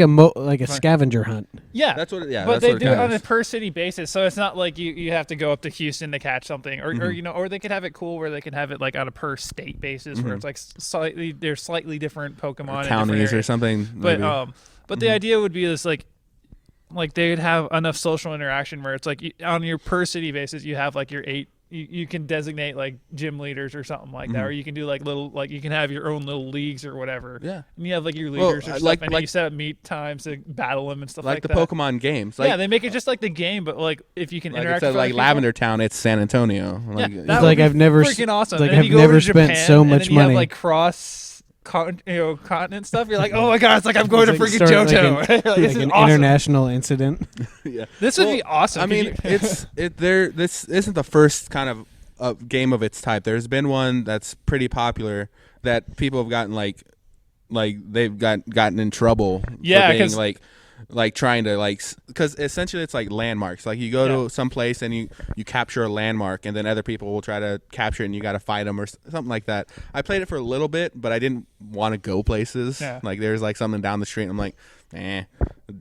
[SPEAKER 2] a
[SPEAKER 3] scavenger hunt.
[SPEAKER 2] Yeah,
[SPEAKER 1] that's what. Yeah,
[SPEAKER 2] but they do it on a per city basis, so it's not like you have to go up to Houston to catch something, or you know, or they could have it cool where they could have it like on a per state basis, where it's like there's slightly different Pokemon,
[SPEAKER 1] or counties or something.
[SPEAKER 2] But the idea would be this like they would have enough social interaction where it's like on your per city basis, you have like your 8. You can designate like gym leaders or something like that, or you can do like little you can have your own little leagues or whatever.
[SPEAKER 1] Yeah,
[SPEAKER 2] and you have like your leaders or stuff, and you set up meet times to battle them and stuff like that.
[SPEAKER 1] Like the Pokemon games.
[SPEAKER 2] Yeah, they make it just like the game, but like if you can interact with
[SPEAKER 1] like Lavender Town, it's San Antonio.
[SPEAKER 2] Like,
[SPEAKER 3] it's like I've never
[SPEAKER 2] freaking awesome.
[SPEAKER 3] Like I've never spent so much money.
[SPEAKER 2] Have like continent stuff. You're like, oh my god, it's like I'm going to freaking Johto.
[SPEAKER 3] Like an awesome international incident.
[SPEAKER 1] Yeah,
[SPEAKER 2] this would be awesome.
[SPEAKER 1] I mean, this isn't the first kind of game of its type. There's been one that's pretty popular that people have gotten like they've gotten in trouble.
[SPEAKER 2] Yeah,
[SPEAKER 1] because like trying to because essentially it's like landmarks. Like you go to some place and you capture a landmark, and then other people will try to capture it, and you got to fight them or something like that. I played it for a little bit, but I didn't want to go places. Yeah. Like there's like something down the street, and I'm like,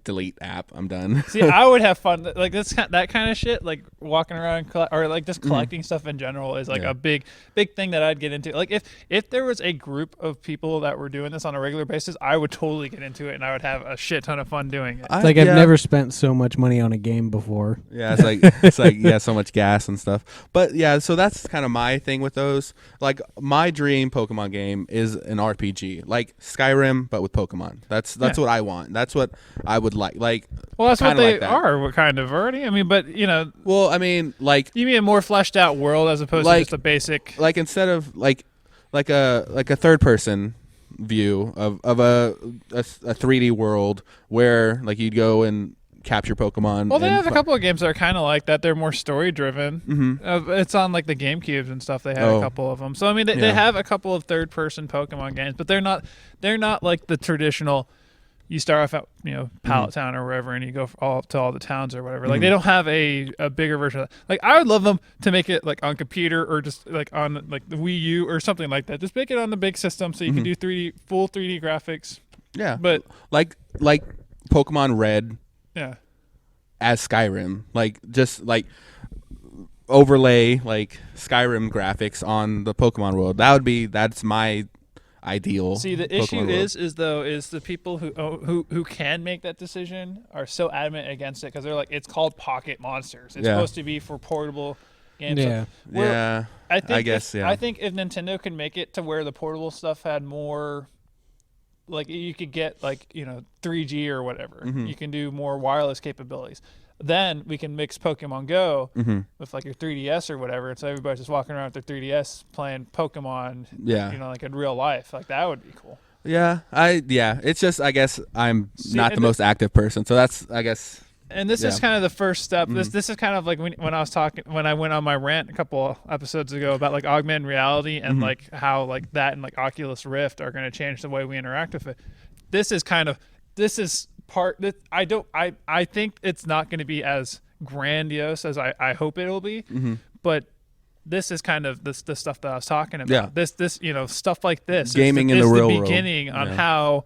[SPEAKER 1] delete app, I'm done.
[SPEAKER 2] See, I would have fun like that kind of shit, like walking around or like just collecting stuff in general is like a big thing that I'd get into. Like if there was a group of people that were doing this on a regular basis, I would totally get into it, and I would have a shit ton of fun doing it.
[SPEAKER 3] I've never spent so much money on a game before.
[SPEAKER 1] Yeah, it's like so much gas and stuff. But yeah, so that's kind of my thing with those. Like my dream Pokemon game is an RPG, like Skyrim but with Pokemon. That's what I want. That's what I would like.
[SPEAKER 2] Well, that's what they are. What kind of already? I mean, but you know.
[SPEAKER 1] Well, I mean, like
[SPEAKER 2] you mean a more fleshed out world as opposed to just a basic.
[SPEAKER 1] Like instead of like a third person view of a 3D world where like you'd go and capture Pokemon.
[SPEAKER 2] Well, they have a couple of games that are kind of like that. They're more story driven. It's on like the GameCubes and stuff. They have a couple of them. So I mean, they have a couple of third person Pokemon games, but they're not like the traditional. You start off at Pallet Town or wherever, and you go to all the towns or whatever. Like they don't have a bigger version of that. Like I would love them to make it like on computer or just like on like the Wii U or something like that. Just make it on the big system so you can do full 3D graphics.
[SPEAKER 1] Yeah,
[SPEAKER 2] but
[SPEAKER 1] like Pokemon Red.
[SPEAKER 2] Yeah.
[SPEAKER 1] As Skyrim, like just like overlay like Skyrim graphics on the Pokemon world. That's my ideal.
[SPEAKER 2] See, the
[SPEAKER 1] Pokemon
[SPEAKER 2] issue
[SPEAKER 1] world.
[SPEAKER 2] is the people who can make that decision are so adamant against it because they're like, it's called Pocket Monsters. It's supposed to be for portable games.
[SPEAKER 3] Yeah,
[SPEAKER 1] so
[SPEAKER 2] I think
[SPEAKER 1] I
[SPEAKER 2] think if Nintendo can make it to where the portable stuff had more, like you could get like 3G or whatever, you can do more wireless capabilities. Then we can mix Pokemon Go with like your 3DS or whatever, and so everybody's just walking around with their 3DS playing Pokemon. Like in real life, like that would be cool.
[SPEAKER 1] It's just I guess I'm not the most active person, so that's I guess.
[SPEAKER 2] And this is kind of the first step. This is kind of like when I went on my rant a couple episodes ago about like augmented reality and like how like that and like Oculus Rift are going to change the way we interact with it. This is part that I think it's not going to be as grandiose as I hope it'll be, but this is kind of the stuff that I was talking about.
[SPEAKER 1] Yeah.
[SPEAKER 2] This stuff like this
[SPEAKER 1] gaming
[SPEAKER 2] is
[SPEAKER 1] in the real
[SPEAKER 2] world. Beginning on how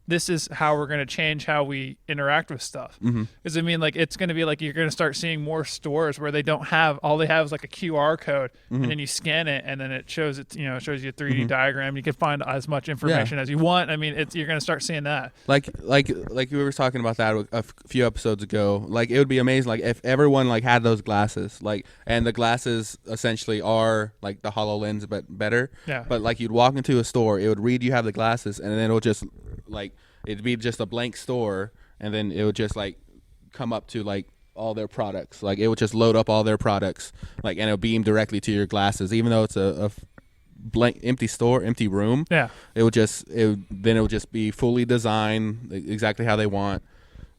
[SPEAKER 2] this is how we're going to change how we interact with stuff. Because I mean, like it's going to be like you're going to start seeing more stores where they have is like a QR code, and then you scan it, and then it shows it. Shows you a 3D diagram. You can find as much information as you want. I mean, you're going to start seeing that.
[SPEAKER 1] Like we were talking about that a few episodes ago. Like it would be amazing, like if everyone like had those glasses, like and the glasses essentially are like the HoloLens but better.
[SPEAKER 2] Yeah.
[SPEAKER 1] But like you'd walk into a store, it would read you have the glasses, and then it'll just like. It'd be just a blank store, and then it would just like come up to like all their products. Like it would just load up all their products, like and it'll beam directly to your glasses, even though it's a blank, empty room.
[SPEAKER 2] Yeah,
[SPEAKER 1] it would just be fully designed exactly how they want.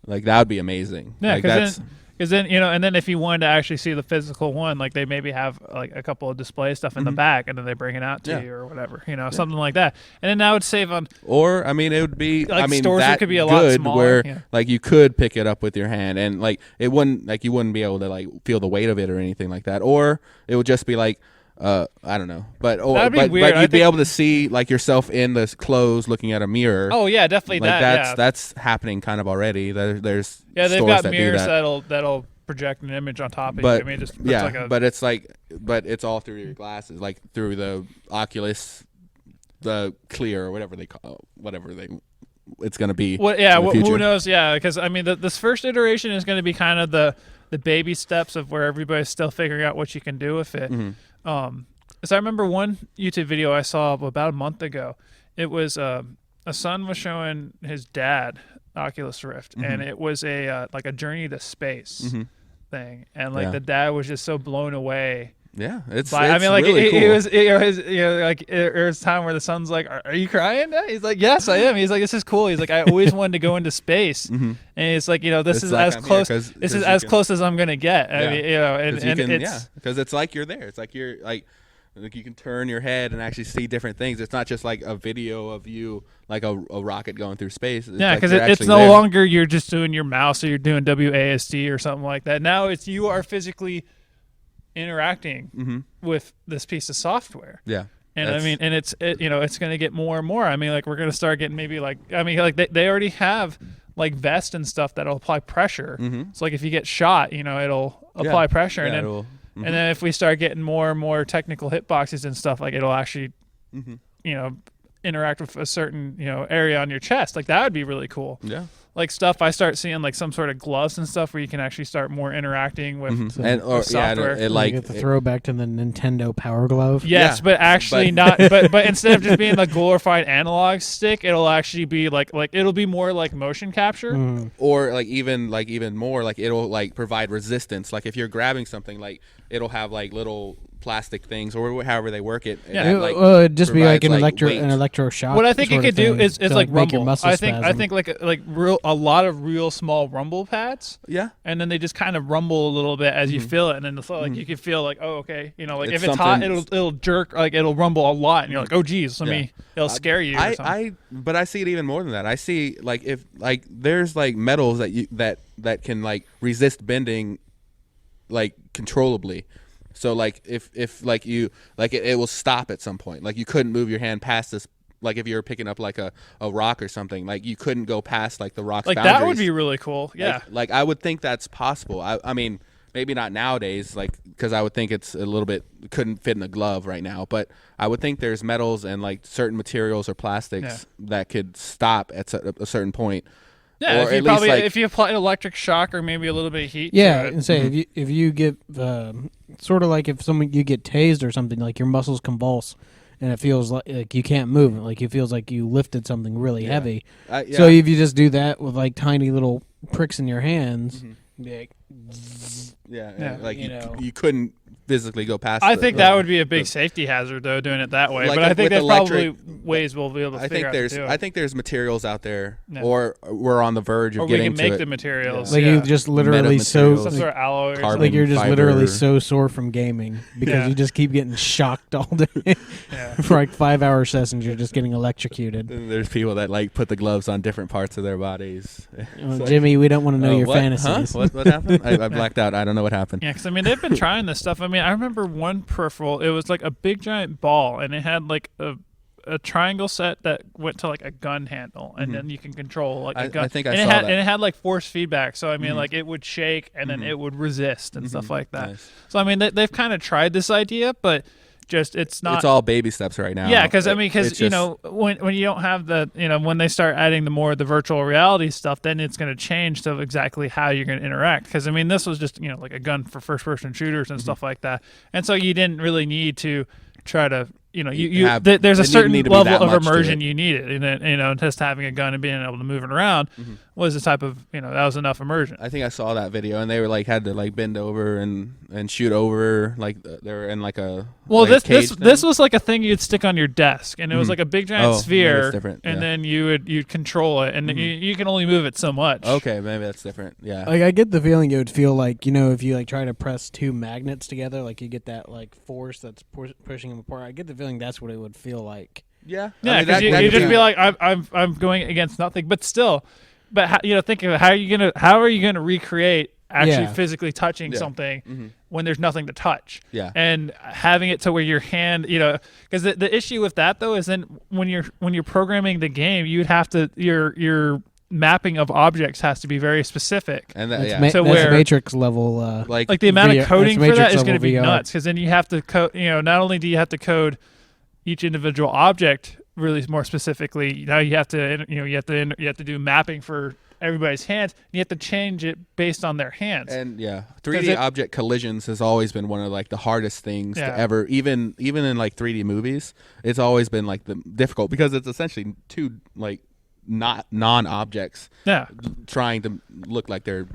[SPEAKER 1] Like that would be amazing.
[SPEAKER 2] Yeah,
[SPEAKER 1] like,
[SPEAKER 2] because Because then, and then if you wanted to actually see the physical one, like they maybe have like a couple of display stuff in the back, and then they bring it out to you or whatever, something like that. And then that would save on.
[SPEAKER 1] Or it would be
[SPEAKER 2] like stores
[SPEAKER 1] that
[SPEAKER 2] could be a
[SPEAKER 1] good
[SPEAKER 2] lot smaller,
[SPEAKER 1] where like you could pick it up with your hand, and like it wouldn't you wouldn't be able to like feel the weight of it or anything like that. Or it would just be like. I don't know, but
[SPEAKER 2] That'd be weird.
[SPEAKER 1] But you'd be able to see like yourself in the clothes, looking at a mirror.
[SPEAKER 2] Oh yeah, definitely
[SPEAKER 1] like
[SPEAKER 2] that.
[SPEAKER 1] That's happening kind of already. There's
[SPEAKER 2] they've
[SPEAKER 1] stores
[SPEAKER 2] got
[SPEAKER 1] that
[SPEAKER 2] mirrors
[SPEAKER 1] do
[SPEAKER 2] that'll project an image on top of
[SPEAKER 1] but,
[SPEAKER 2] you. I mean, just
[SPEAKER 1] but it's all through your glasses, like through the Oculus, the Clear, or whatever they call it's going to be.
[SPEAKER 2] Who knows? Yeah, because I mean, this first iteration is going to be kind of the baby steps of where everybody's still figuring out what you can do with it. So I remember one YouTube video I saw about a month ago. It was a son was showing his dad Oculus Rift, and it was a like a journey to space thing, and like the dad was just so blown away.
[SPEAKER 1] Yeah, it's
[SPEAKER 2] I mean, like
[SPEAKER 1] really cool.
[SPEAKER 2] it was, like there was time where the son's like, "Are you crying?" He's like, "Yes, I am." He's like, "This is cool." He's like, "I always wanted to go into space," and it's like, this is as close. This is as close as I'm gonna get. I mean, and it's
[SPEAKER 1] because it's like you're there. It's like you're like you can turn your head and actually see different things. It's not just like a video of you like a rocket going through space. It's
[SPEAKER 2] because
[SPEAKER 1] like
[SPEAKER 2] it's no longer you're just doing your mouse or you're doing WASD or something like that. Now it's you are physically interacting with this piece of software.
[SPEAKER 1] Yeah.
[SPEAKER 2] And I mean, and it's going to get more and more. I mean, like we're going to start getting maybe like they already have like vests and stuff that'll apply pressure. So like if you get shot, it'll apply pressure, and then and then if we start getting more and more technical hitboxes and stuff, like it'll actually interact with a certain area on your chest. Like that would be really cool.
[SPEAKER 1] Yeah.
[SPEAKER 2] Like stuff I start seeing like some sort of gloves and stuff where you can actually start more interacting with software.
[SPEAKER 3] Like the throwback to the Nintendo Power Glove.
[SPEAKER 2] Yes, but actually not. But instead of just being the glorified analog stick, it'll actually be like it'll be more like motion capture,
[SPEAKER 1] or like even more like it'll like provide resistance. Like if you're grabbing something, like it'll have like little plastic things or however they work it.
[SPEAKER 2] Yeah,
[SPEAKER 3] it'd just be like an
[SPEAKER 1] weight.
[SPEAKER 3] electroshock.
[SPEAKER 2] What I think it could do is like
[SPEAKER 3] make your
[SPEAKER 2] rumble.
[SPEAKER 3] muscles
[SPEAKER 2] I think like a lot of real small rumble pads.
[SPEAKER 1] Yeah,
[SPEAKER 2] and then they just kind of rumble a little bit as you feel it, and then like you can feel like, oh, okay, like if it's hot, it'll jerk, like it'll rumble a lot, and you're like, oh geez, it'll scare you.
[SPEAKER 1] But I see it even more than that. I see like if like there's like metals that can like resist bending like controllably. So like if like you like it will stop at some point. Like you couldn't move your hand past this. Like if you were picking up like a rock or something, like you couldn't go past like the rock's boundaries.
[SPEAKER 2] That would be really cool. Yeah.
[SPEAKER 1] Like I would think that's possible. I mean maybe not nowadays, like because I would think it's a little bit couldn't fit in a glove right now. But I would think there's metals and like certain materials or plastics that could stop at a certain point.
[SPEAKER 2] Yeah,
[SPEAKER 1] or
[SPEAKER 2] if you apply electric shock or maybe a little bit of heat.
[SPEAKER 3] Yeah,
[SPEAKER 2] to it.
[SPEAKER 3] and say if you get sort of like if you get tased or something, like your muscles convulse, and it feels like you can't move, like it feels like you lifted something really heavy. So if you just do that with like tiny little pricks in your hands, be like,
[SPEAKER 1] like you couldn't physically go past.
[SPEAKER 2] I think that would be a big safety hazard though, doing it that way. Like but I think there's probably ways we'll be able to figure out to do it.
[SPEAKER 1] I think there's materials out there, or we're on the verge of getting to it.
[SPEAKER 2] Or we can make the materials.
[SPEAKER 3] Like you just literally
[SPEAKER 2] some sort of alloy. Or
[SPEAKER 3] like you're just literally so sore from gaming because you just keep getting shocked all day. For like 5-hour sessions, you're just getting electrocuted.
[SPEAKER 1] And there's people that like put the gloves on different parts of their bodies.
[SPEAKER 3] Well, Jimmy, we don't want to know your fantasies.
[SPEAKER 1] Huh? What happened? I blacked out. I don't know what happened.
[SPEAKER 2] Yeah, because I mean they've been trying this stuff. I mean, I remember one peripheral. It was like a big giant ball, and it had like a triangle set that went to like a gun handle, and then you can control like a gun.
[SPEAKER 1] I think I saw that.
[SPEAKER 2] And it had like force feedback. So I mean, like it would shake, and then it would resist and stuff like that.
[SPEAKER 1] Nice.
[SPEAKER 2] So I mean, they've kind of tried this idea, but just it's not.
[SPEAKER 1] It's all baby steps right now.
[SPEAKER 2] Yeah, because when you don't have the when they start adding the virtual reality stuff, then it's going to change to exactly how you're going to interact. Because I mean, this was just like a gun for first person shooters and stuff like that, and so you didn't really need to try to there's a certain
[SPEAKER 1] need to be
[SPEAKER 2] level
[SPEAKER 1] that
[SPEAKER 2] of
[SPEAKER 1] much to
[SPEAKER 2] immersion
[SPEAKER 1] it.
[SPEAKER 2] you needed, and just having a gun and being able to move it around was the type of that was enough immersion.
[SPEAKER 1] I think I saw that video, and they were like had to like bend over and shoot over, like they were in like a
[SPEAKER 2] this was like a thing you'd stick on your desk, and it was like a big giant sphere, and then you'd control it, and you can only move it so much.
[SPEAKER 1] Okay, maybe that's different. Yeah,
[SPEAKER 3] Like I get the feeling it would feel like if you like try to press two magnets together, like you get that like force that's pushing them apart. I get the feeling that's what it would feel like.
[SPEAKER 1] yeah,
[SPEAKER 2] Yeah, because you just be like, I'm going against nothing, but still, think of it, how are you gonna recreate actually physically touching something when there's nothing to touch?
[SPEAKER 1] Yeah,
[SPEAKER 2] and having it to where your hand, because the issue with that though is then when you're programming the game, you'd have to your mapping of objects has to be very specific,
[SPEAKER 1] and
[SPEAKER 3] that's
[SPEAKER 2] so
[SPEAKER 3] where Matrix level,
[SPEAKER 2] like the amount of coding for that is going to be
[SPEAKER 3] VR.
[SPEAKER 2] nuts, because then you have to code. Not only do you have to code each individual object really more specifically, now you have to you have to do mapping for everybody's hands. And you have to change it based on their hands.
[SPEAKER 1] And 3D object collisions has always been one of like the hardest things to ever, even in like 3D movies. It's always been like the difficult because it's essentially two like not non-objects trying to look like they're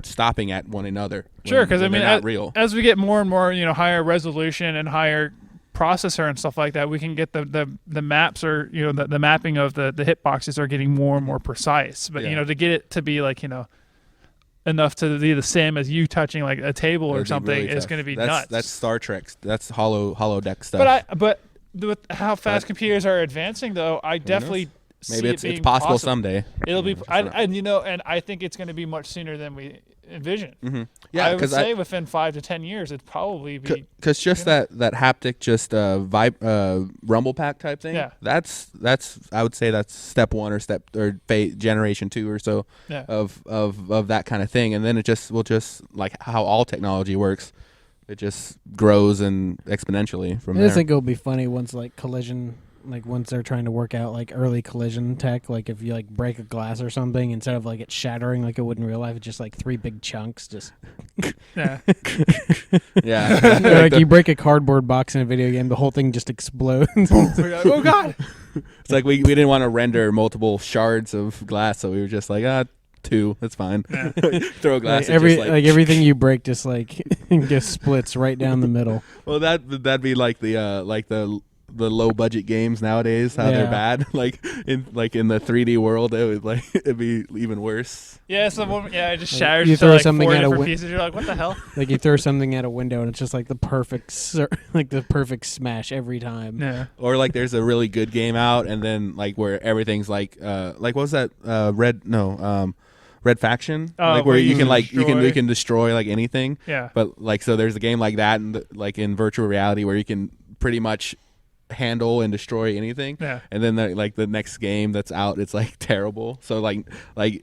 [SPEAKER 1] stopping at one another.
[SPEAKER 2] Sure, because
[SPEAKER 1] not real.
[SPEAKER 2] As we get more and more higher resolution and higher processor and stuff like that, we can get the maps or the mapping of the hitboxes are getting more and more precise. But to get it to be like enough to be the same as you touching like a table or something really is going to be nuts.
[SPEAKER 1] That's Star Trek. That's holodeck stuff.
[SPEAKER 2] But with how fast computers are advancing, though, I definitely
[SPEAKER 1] maybe
[SPEAKER 2] it's
[SPEAKER 1] possible someday.
[SPEAKER 2] It'll be, and I think it's going to be much sooner than we envision.
[SPEAKER 1] Mm-hmm. Yeah,
[SPEAKER 2] I would say within 5 to 10 years, it'd probably be
[SPEAKER 1] because just that haptic, just rumble pack type thing.
[SPEAKER 2] Yeah,
[SPEAKER 1] that's I would say that's step one or generation 2 or so of that kind of thing, and then it will just like how all technology works. It just grows and exponentially from there.
[SPEAKER 3] I think it'll be funny once like collision. Like once they're trying to work out like early collision tech, like if you like break a glass or something, instead of like it shattering like it would in real life, it's just like 3 big chunks. Just
[SPEAKER 2] yeah.
[SPEAKER 3] Like you break a cardboard box in a video game, the whole thing just explodes.
[SPEAKER 2] Oh god!
[SPEAKER 1] It's like we didn't want to render multiple shards of glass, so we were just like 2, that's fine. Yeah. Throw a glass.
[SPEAKER 3] Like everything you break just like just splits right down the middle.
[SPEAKER 1] Well, that'd be like the low budget games nowadays, how they're bad. Like in the 3D world, it'd be even worse.
[SPEAKER 2] Yeah, it just shatters.
[SPEAKER 3] You throw
[SPEAKER 2] like
[SPEAKER 3] something
[SPEAKER 2] 4
[SPEAKER 3] at
[SPEAKER 2] different pieces. You're like, what the hell?
[SPEAKER 3] Like you throw something at a window and it's just like the perfect smash every time.
[SPEAKER 2] Yeah.
[SPEAKER 1] Or like there's a really good game out, and then like where everything's like what was that Red Faction, like where you can destroy like anything.
[SPEAKER 2] Yeah.
[SPEAKER 1] But like so there's a game like that, and like in virtual reality where you can pretty much handle and destroy anything.
[SPEAKER 2] Yeah.
[SPEAKER 1] And then the next game that's out, it's like terrible. So like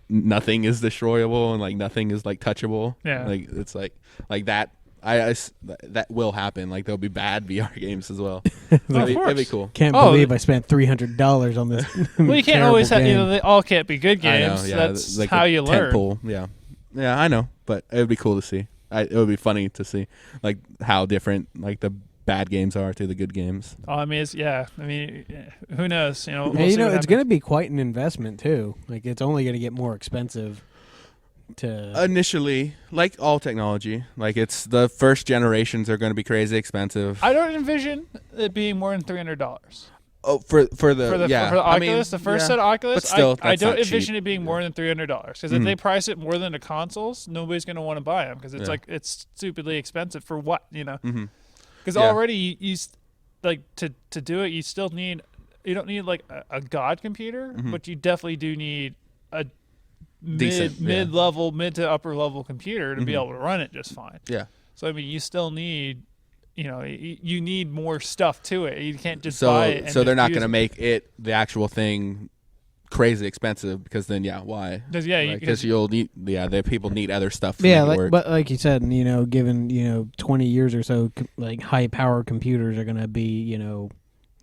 [SPEAKER 1] nothing is destroyable and like nothing is like touchable.
[SPEAKER 2] Yeah.
[SPEAKER 1] Like it's like that. That will happen. Like there'll be bad VR games as well. It'd be cool.
[SPEAKER 3] Can't believe I spent $300 on this.
[SPEAKER 2] Well, you can't always have. They all can't be good games.
[SPEAKER 1] I know, yeah.
[SPEAKER 2] That's
[SPEAKER 1] like
[SPEAKER 2] how you learn.
[SPEAKER 1] Tentpole. Yeah, I know. But it would be cool to see. It would be funny to see like how different like the bad games are to the good games.
[SPEAKER 2] Oh, I mean, who knows? We'll
[SPEAKER 3] it's going to be quite an investment too. Like it's only going to get more expensive.
[SPEAKER 1] Initially, like all technology, like it's the first generations are going to be crazy expensive.
[SPEAKER 2] I don't envision it being more than $300.
[SPEAKER 1] Oh, for the
[SPEAKER 2] Oculus, the first set of Oculus,
[SPEAKER 1] but still,
[SPEAKER 2] I don't envision it being more than $300 because if they price it more than the consoles, nobody's going to want to buy them because it's like it's stupidly expensive for what Because already you like to do it, you don't need like a god computer, but you definitely do need a mid to upper level computer to be able to run it just fine.
[SPEAKER 1] Yeah.
[SPEAKER 2] So I mean, you still need, you need more stuff to it. You can't just buy it.
[SPEAKER 1] So they're not going to make it the actual thing crazy expensive because then why? Because you'll need the people need other stuff. To make it work.
[SPEAKER 3] But like you said, given 20 years or so, like high power computers are going to be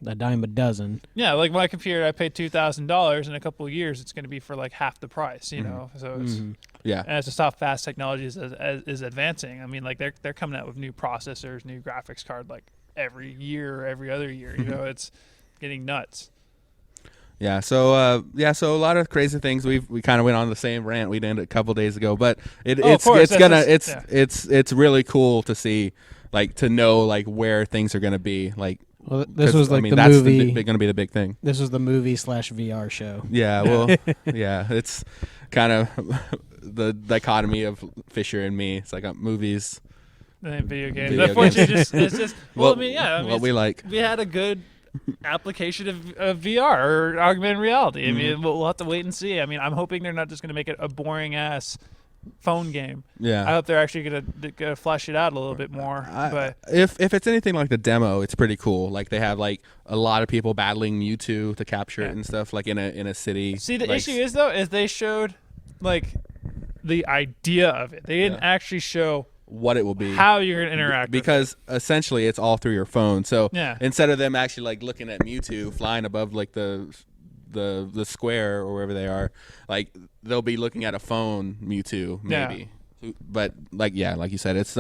[SPEAKER 3] a dime a dozen.
[SPEAKER 2] Yeah, like my computer, I paid $2,000. In a couple of years, it's going to be for like half the price. So it's and it's just how fast technology is advancing. I mean, like they're coming out with new processors, new graphics card like every year, every other year. You know, it's getting nuts.
[SPEAKER 1] Yeah. So a lot of crazy things. We kind of went on the same rant we did a couple days ago, but it's really cool to see, like, to know like where things are gonna be. Like,
[SPEAKER 3] well, this was like the
[SPEAKER 1] that's
[SPEAKER 3] movie.
[SPEAKER 1] Going to be the big thing.
[SPEAKER 3] This was the movie / VR show.
[SPEAKER 1] Yeah. Well, yeah. It's kind of the dichotomy of Fisher and me. It's like movies.
[SPEAKER 2] And video games. Unfortunately, it's just. Well, I mean,
[SPEAKER 1] what we like.
[SPEAKER 2] We had a good application of VR or augmented reality. I mean, we'll have to wait and see. I mean, I'm hoping they're not just going to make it a boring ass phone game.
[SPEAKER 1] Yeah,
[SPEAKER 2] I hope they're actually gonna flesh it out a little bit more. But
[SPEAKER 1] if it's anything like the demo, it's pretty cool. Like, they have like a lot of people battling Mewtwo to capture it and stuff, like in a city.
[SPEAKER 2] See, the issue is though, is they showed like the idea of it. They didn't actually show
[SPEAKER 1] what it will be,
[SPEAKER 2] how you're gonna interact,
[SPEAKER 1] because essentially it's all through your phone. So
[SPEAKER 2] yeah,
[SPEAKER 1] instead of them actually like looking at Mewtwo flying above like the square or wherever they are, like they'll be looking at a phone Mewtwo maybe. Yeah. But like you said, it's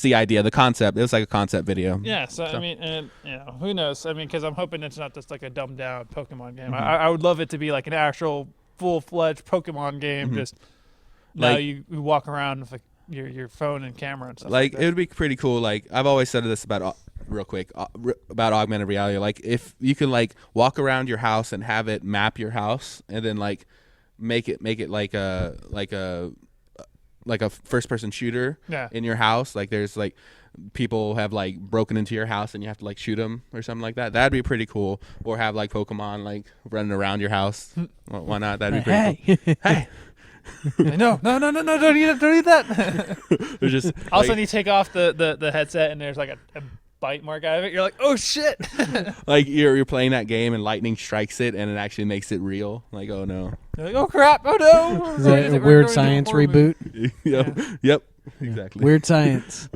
[SPEAKER 1] the idea, the concept. It was like a concept video.
[SPEAKER 2] Yeah. So I mean, and who knows? I mean, because I'm hoping it's not just like a dumbed down Pokemon game. I would love it to be like an actual full-fledged Pokemon game. Just now, like, you walk around with your phone and camera and stuff. Like
[SPEAKER 1] it would be pretty cool. Like, I've always said this about real quick about augmented reality. Like, if you can like walk around your house and have it map your house, and then like make it like a first person shooter in your house. Like, there's like people have like broken into your house and you have to like shoot them or something like that. That'd be pretty cool. Or have like Pokemon like running around your house. Well, why not? That'd be pretty cool. Hey.
[SPEAKER 2] No! Don't eat that.
[SPEAKER 1] There's just
[SPEAKER 2] all of a sudden you take off the headset and there's like a bite mark out of it. You're like, oh shit!
[SPEAKER 1] Like you're playing that game and lightning strikes it and it actually makes it real. Like, oh no!
[SPEAKER 2] You're like, oh crap! Oh no!
[SPEAKER 3] Is that a Weird Science reboot?
[SPEAKER 1] Yep. Exactly.
[SPEAKER 3] Weird Science.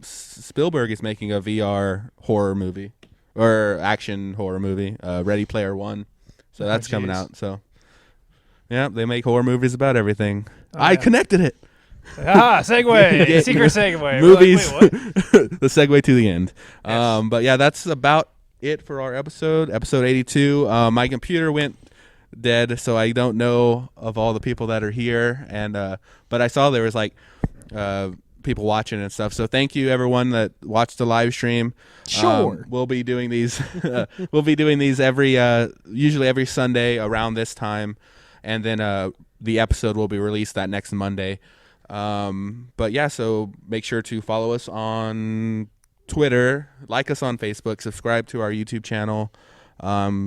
[SPEAKER 1] Spielberg is making a VR horror movie or action horror movie. Ready Player One. So that's coming out. So. Yeah, they make horror movies about everything. I connected it.
[SPEAKER 2] Segue. Secret segue.
[SPEAKER 1] Movies.
[SPEAKER 2] Like, wait, what?
[SPEAKER 1] The segue to the end.
[SPEAKER 2] Yes.
[SPEAKER 1] But yeah, that's about it for our episode 82. My computer went dead, so I don't know of all the people that are here. And but I saw there was like people watching and stuff. So thank you everyone that watched the live stream.
[SPEAKER 3] Sure.
[SPEAKER 1] We'll be doing these. We'll be doing these usually every Sunday around this time. And then the episode will be released that next Monday. But yeah, so make sure to follow us on Twitter, like us on Facebook, subscribe to our YouTube channel,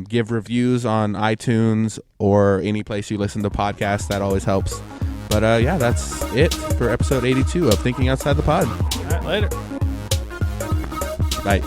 [SPEAKER 1] give reviews on iTunes or any place you listen to podcasts. That always helps. But yeah, that's it for episode 82 of Thinking Outside the Pod.
[SPEAKER 2] All right, later.
[SPEAKER 1] Bye.